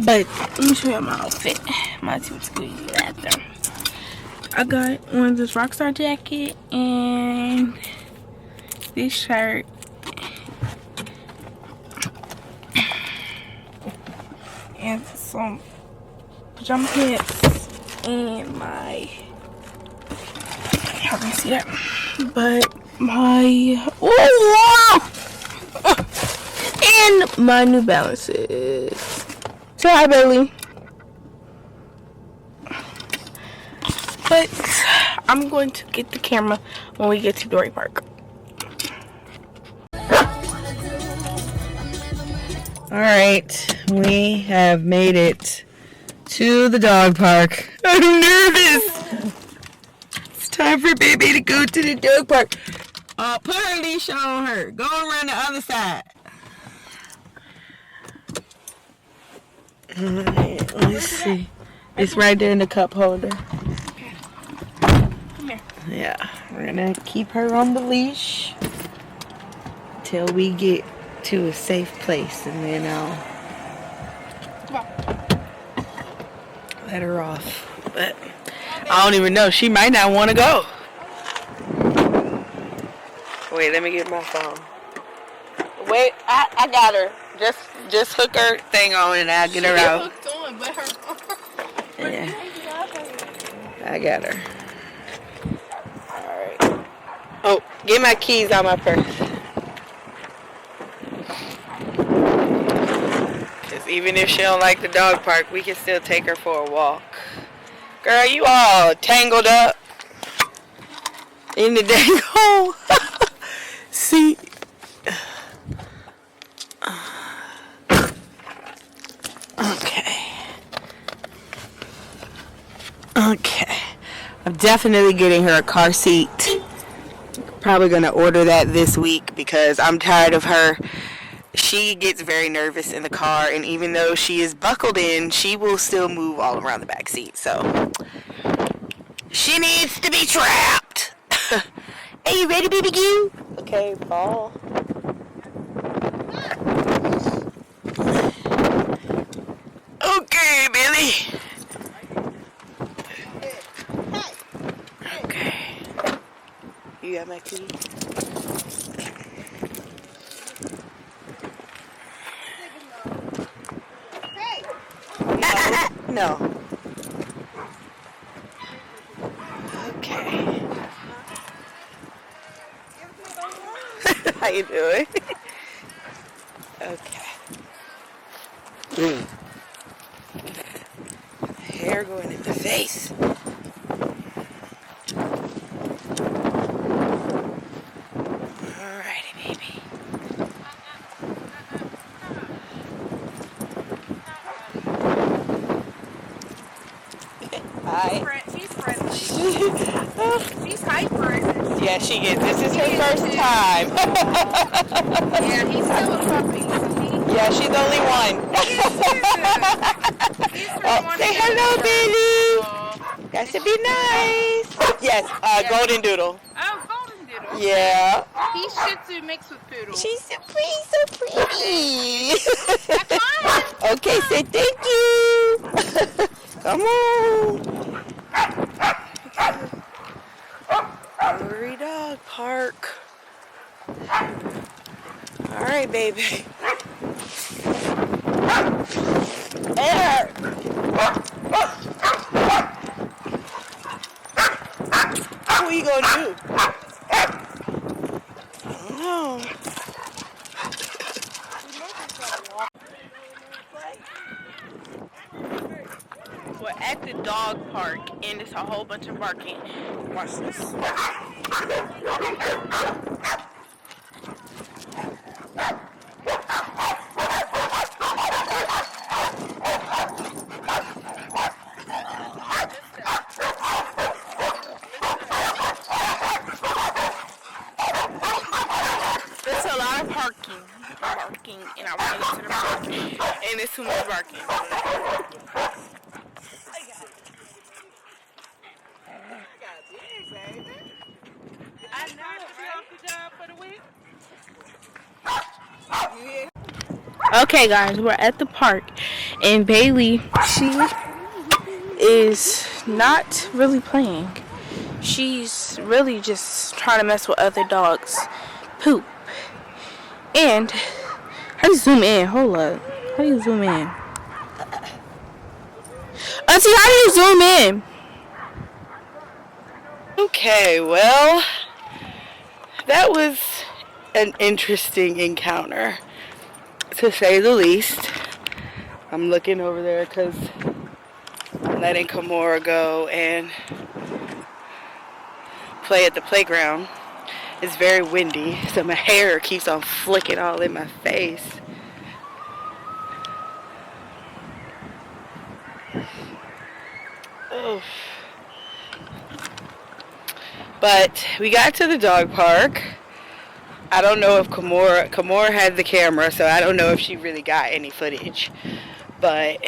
But let me show you my outfit. My team's going to the bathroom. I got one of this Rockstar jacket and this shirt. And some pajama pants and my, how can you see that? But my, and my New Balances. Say hi, Bailey. But I'm going to get the camera when we get to Dory Park. Alright, we have made it to the dog park. I'm nervous. It's time for baby to go to the dog park. Put her leash on her. Go around the other side. Alright, let's see. It's right there in the cup holder. Come here. Yeah, we're gonna keep her on the leash till we get to a safe place, and then I'll let her off. But I don't even know. She might not want to go. Wait, let me get my phone. Wait, I got her. Just hook her thing on and I'll get her out. Yeah. I got her. Alright. Oh, get my keys out my purse. Because even if she don't like the dog park, we can still take her for a walk. Girl, you all tangled up in the dang hole. See? Okay. I'm definitely getting her a car seat. Probably gonna order that this week because I'm tired of her. She gets very nervous in the car, and even though she is buckled in, she will still move all around the back seat. So she needs to be trapped. Are you ready, baby Q? Okay, ball. Okay, Billy. Okay. You got my key? No. Okay. How you doing? Okay. Hair going in the face. Alrighty, baby. Hi. She's friendly. She's hyper, isn't she? Yeah, she is. This is her first time. Yeah, he's still a puppy. Yeah, she's only one. Say hello, Billy. That should be nice. Yes, Golden Doodle. Oh, Golden Doodle. Yeah. He's Shih Tzu mixed with Poodle. She's so pretty. Okay, say thank you. Come on. Hurry dog park. All right, baby. There. What are you gonna do? I don't know. We're at the dog park and it's a whole bunch of barking. Watch this. There's a lot of barking, and I ran into the park, and it's too much barking. Okay guys, we're at the park and Bailey, she is not really playing. She's really just trying to mess with other dogs' poop. And how do you zoom in? Hold up. How do you zoom in? Auntie, how do you zoom in? Okay, well, that was an interesting encounter, to say the least. I'm looking over there because I'm letting Kimora go and play at the playground. It's very windy, so my hair keeps on flicking all in my face. Oh. But we got to the dog park. I don't know if Kimora had the camera, so I don't know if she really got any footage. But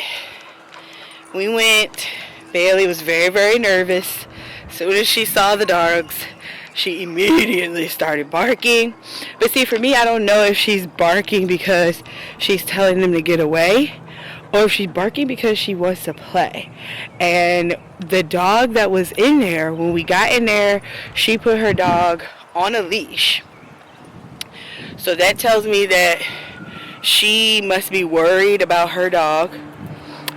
we went. Bailey was very, very nervous. As soon as she saw the dogs, she immediately started barking. But see, for me, I don't know if she's barking because she's telling them to get away, or if she's barking because she wants to play. And the dog that was in there, when we got in there, she put her dog on a leash. So that tells me that she must be worried about her dog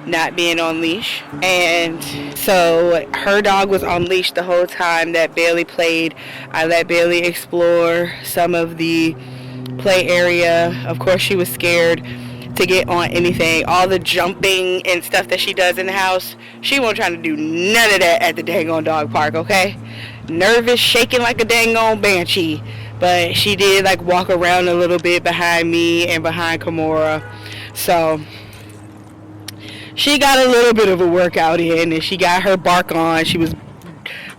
not being on leash. And so her dog was on leash the whole time that Bailey played. I let Bailey explore some of the play area. Of course, she was scared to get on anything. All the jumping and stuff that she does in the house, she won't try to do none of that at the dang on dog park, okay? Nervous, shaking like a dang on banshee. But she did like walk around a little bit behind me and behind Kimora. So she got a little bit of a workout in, and she got her bark on. She was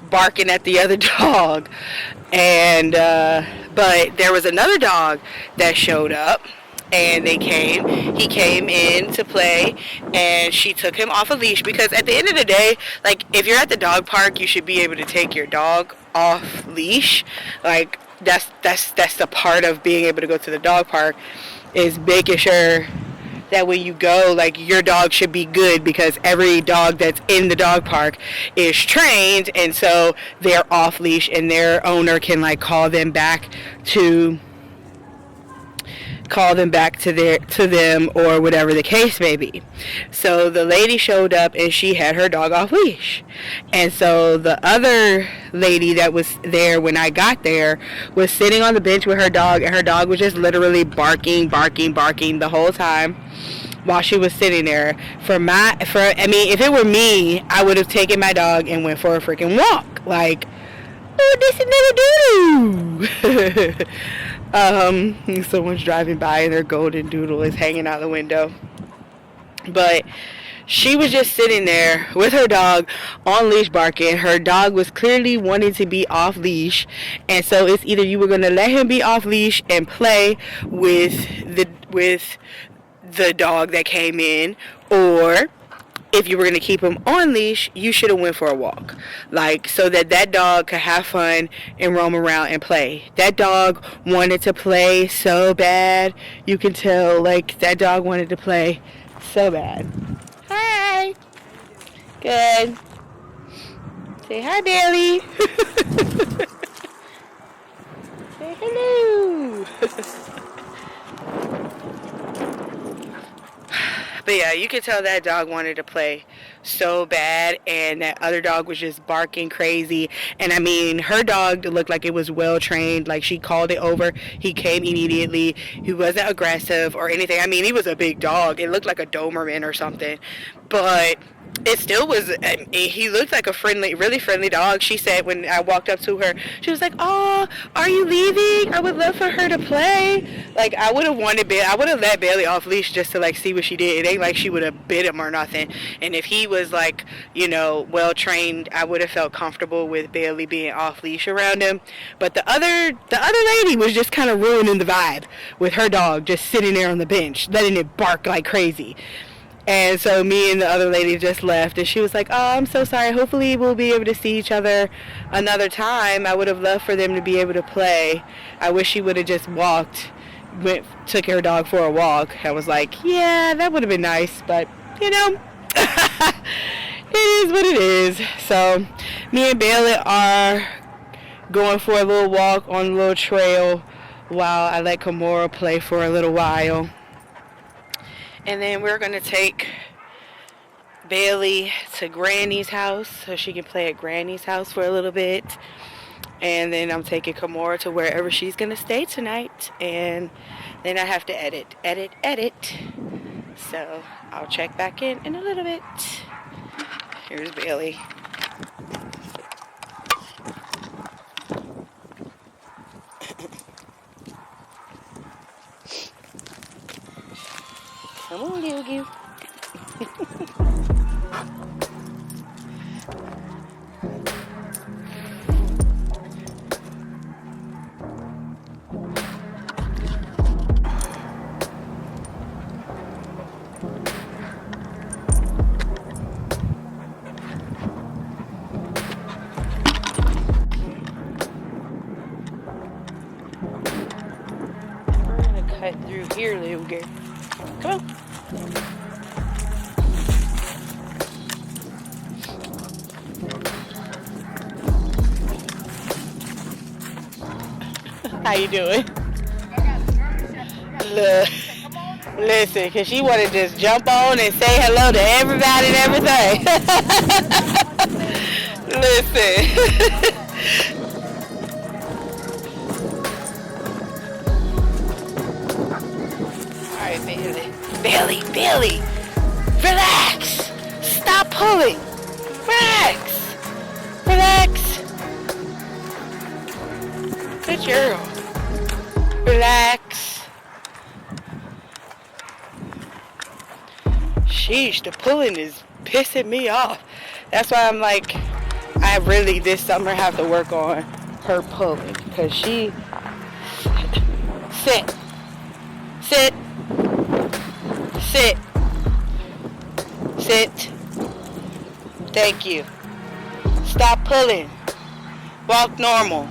barking at the other dog. And but there was another dog that showed up, and he came in to play, and she took him off a leash, because at the end of the day, like, if you're at the dog park, you should be able to take your dog off leash. Like, that's the part of being able to go to the dog park, is making sure that when you go, like, your dog should be good, because every dog that's in the dog park is trained, and so they're off leash, and their owner can, like, call them back to them, or whatever the case may be. So the lady showed up, and she had her dog off leash. And so the other lady that was there when I got there was sitting on the bench with her dog, and her dog was just literally barking the whole time while she was sitting there. I mean, if it were me, I would have taken my dog and went for a freaking walk. Like, oh, this is little doodoo. Someone's driving by and their golden doodle is hanging out the window. But she was just sitting there with her dog on leash barking. Her dog was clearly wanting to be off leash, and so it's either you were going to let him be off leash and play with the dog that came in, or if you were going to keep him on leash, you should have went for a walk. Like, so that that dog could have fun and roam around and play. That dog wanted to play so bad. You can tell, like, that dog wanted to play so bad. Hi. Good. Say hi, Bailey. Say hello. But yeah, you could tell that dog wanted to play so bad, and that other dog was just barking crazy. And I mean, her dog looked like it was well trained. Like, she called it over. He came immediately. He wasn't aggressive or anything. I mean, he was a big dog. It looked like a Doberman or something. But it still was, he looked like a friendly, really friendly dog. She said when I walked up to her, she was like, "Oh, are you leaving? I would love for her to play." Like, I would have let Bailey off leash just to, like, see what she did. It ain't like she would have bit him or nothing. And if he was, like, you know, well trained, I would have felt comfortable with Bailey being off leash around him. But the other lady was just kind of ruining the vibe with her dog just sitting there on the bench, letting it bark like crazy. And so me and the other lady just left, and she was like, "Oh, I'm so sorry. Hopefully we'll be able to see each other another time. I would have loved for them to be able to play. I wish she would have just took her dog for a walk." I was like, "Yeah, that would have been nice, but, you know, it is what it is." So me and Bailey are going for a little walk on a little trail while I let Kimura play for a little while. And then we're going to take Bailey to Granny's house so she can play at Granny's house for a little bit. And then I'm taking Kimura to wherever she's going to stay tonight. And then I have to edit. So I'll check back in a little bit. Here's Bailey. Come on, little goo. We're gonna cut through here, little girl. Come on. How you doing? Look, listen, cause she wanna just jump on and say hello to everybody and everything. Listen. Alright, Bailey, relax. Stop pulling. Relax. Good girl. Relax. Sheesh, the pulling is pissing me off. That's why I'm like, I really this summer have to work on her pulling, because she sit. Thank you. Stop pulling. Walk normal.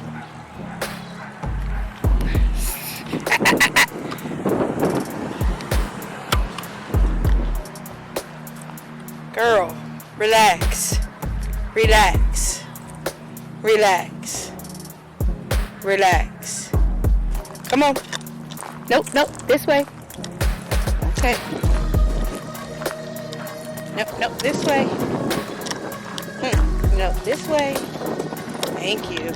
Girl, relax. Come on. Nope, this way. Okay. Nope, this way. Nope, this way. Thank you.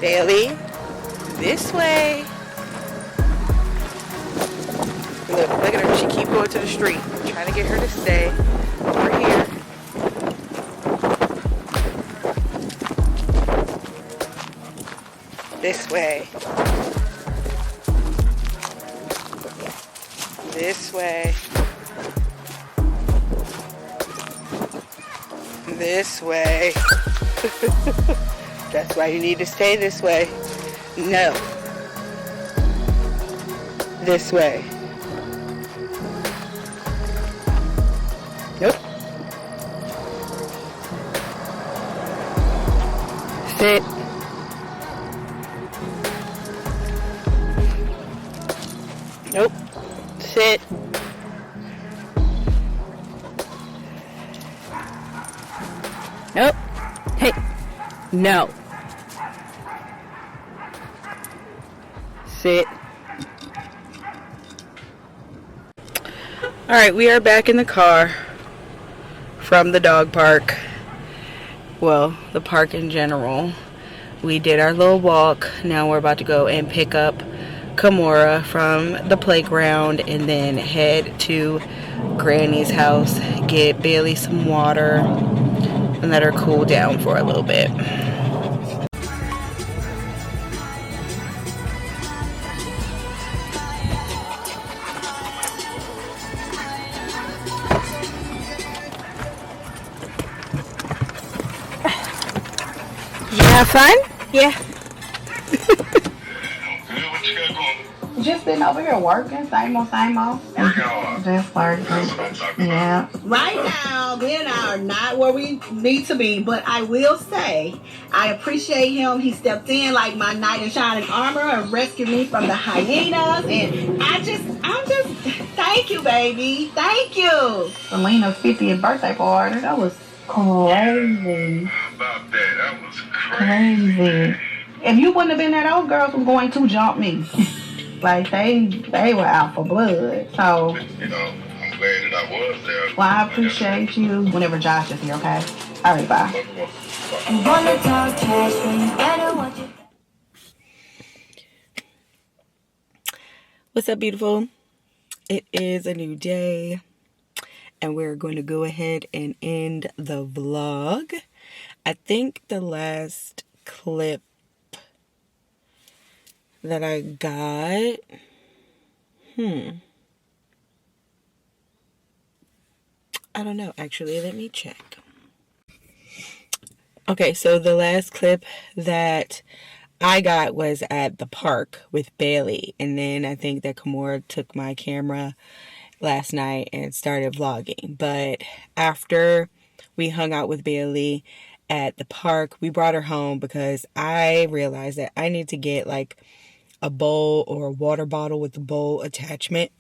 Bailey, this way. Look at her. She keep going to the street. I'm trying to get her to stay over here. This way. This way. This way. That's why you need to stay this way. No. This way. Sit. Nope. Sit. Nope. Hey. No. Sit. Alright, we are back in the car from the dog park. Well, the park in general. We did our little walk. Now we're about to go and pick up Kimura from the playground and then head to Granny's house, get Bailey some water, and let her cool down for a little bit. Did you have fun? Yeah. Just been over here working, same old, same old. Just working. Yeah. Right now, we and I are not where we need to be, but I will say I appreciate him. He stepped in like my knight in shining armor and rescued me from the hyenas. And I'm just, thank you, baby. Thank you. Selena's 50th birthday party. That was crazy. About that was Crazy. If you wouldn't have been there, those girls were going to jump me. Like, they were out for blood. So, You know, I'm glad that I was there. well, I appreciate you whenever Josh is here, okay? All right, bye. What's up, beautiful? It is a new day, and we're going to go ahead and end the vlog. I think the last clip that I got, I don't know, actually, let me check. Okay, so the last clip that I got was at the park with Bailey, and then I think that Kimura took my camera last night and started vlogging. But after we hung out with Bailey at the park, we brought her home because I realized that I need to get like a bowl or a water bottle with the bowl attachment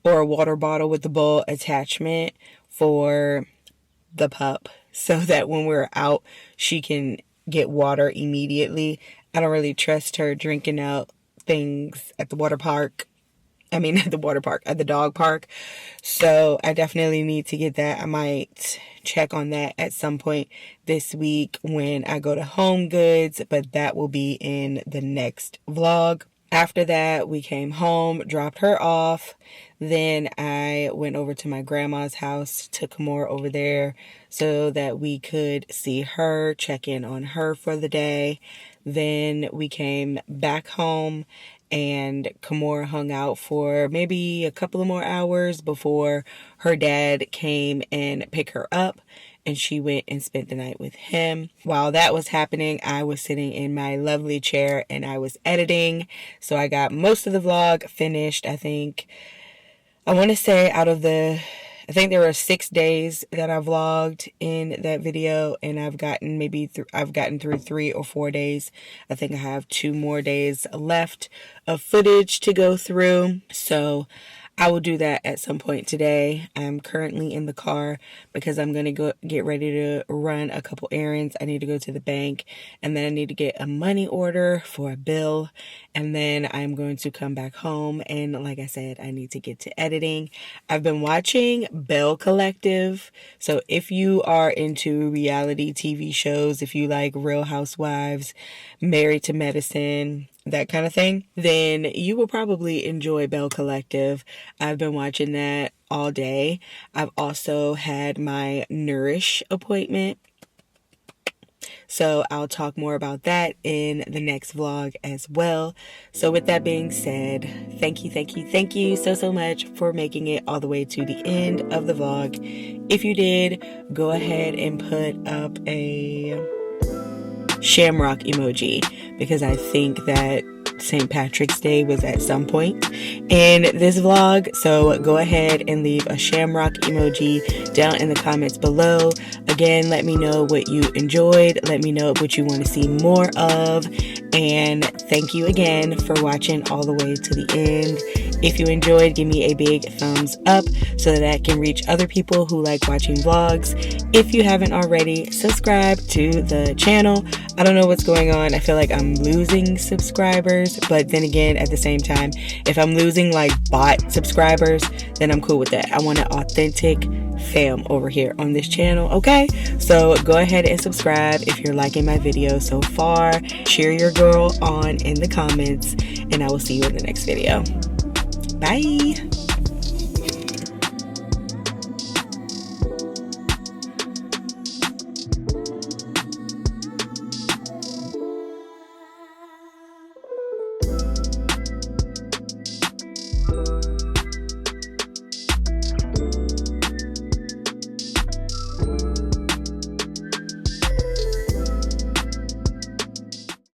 or a water bottle with the bowl attachment for the pup, so that when we're out she can get water immediately. I don't really trust her drinking out things at the water park. I mean, at the dog park. So I definitely need to get that. I might check on that at some point this week when I go to Home Goods, but that will be in the next vlog. After that, we came home, dropped her off. Then I went over to my grandma's house, took more over there so that we could see her, check in on her for the day. Then we came back home and Kimura hung out for maybe a couple of more hours before her dad came and picked her up, and she went and spent the night with him. While that was happening, I was sitting in my lovely chair and I was editing. So I got most of the vlog finished. I want to say I think there were 6 days that I vlogged in that video, and I've gotten through 3 or 4 days. I think I have 2 more days left of footage to go through. So I will do that at some point today. I'm currently in the car because I'm going to go get ready to run a couple errands. I need to go to the bank, and then I need to get a money order for a bill, and then I'm going to come back home, and like I said, I need to get to editing. I've been watching Bell Collective, so if you are into reality TV shows, if you like Real Housewives, Married to Medicine, that kind of thing, then you will probably enjoy Bell Collective. I've been watching that all day. I've also had my Nourish appointment, so I'll talk more about that in the next vlog as well. So with that being said, thank you so much for making it all the way to the end of the vlog. If you did, go ahead and put up a shamrock emoji, because I think that St. Patrick's Day was at some point in this vlog. So go ahead and leave a shamrock emoji down in the comments below. Again, let me know what you enjoyed. Let me know what you want to see more of. And thank you again for watching all the way to the end. If you enjoyed, give me a big thumbs up so that I can reach other people who like watching vlogs. If you haven't already, subscribe to the channel. I don't know what's going on. I feel like I'm losing subscribers, but then again, at the same time, if I'm losing like bot subscribers, then I'm cool with that. I want an authentic fam over here on this channel, okay? So go ahead and subscribe if you're liking my video so far. Cheer your girl on in the comments, and I will see you in the next video. Bye.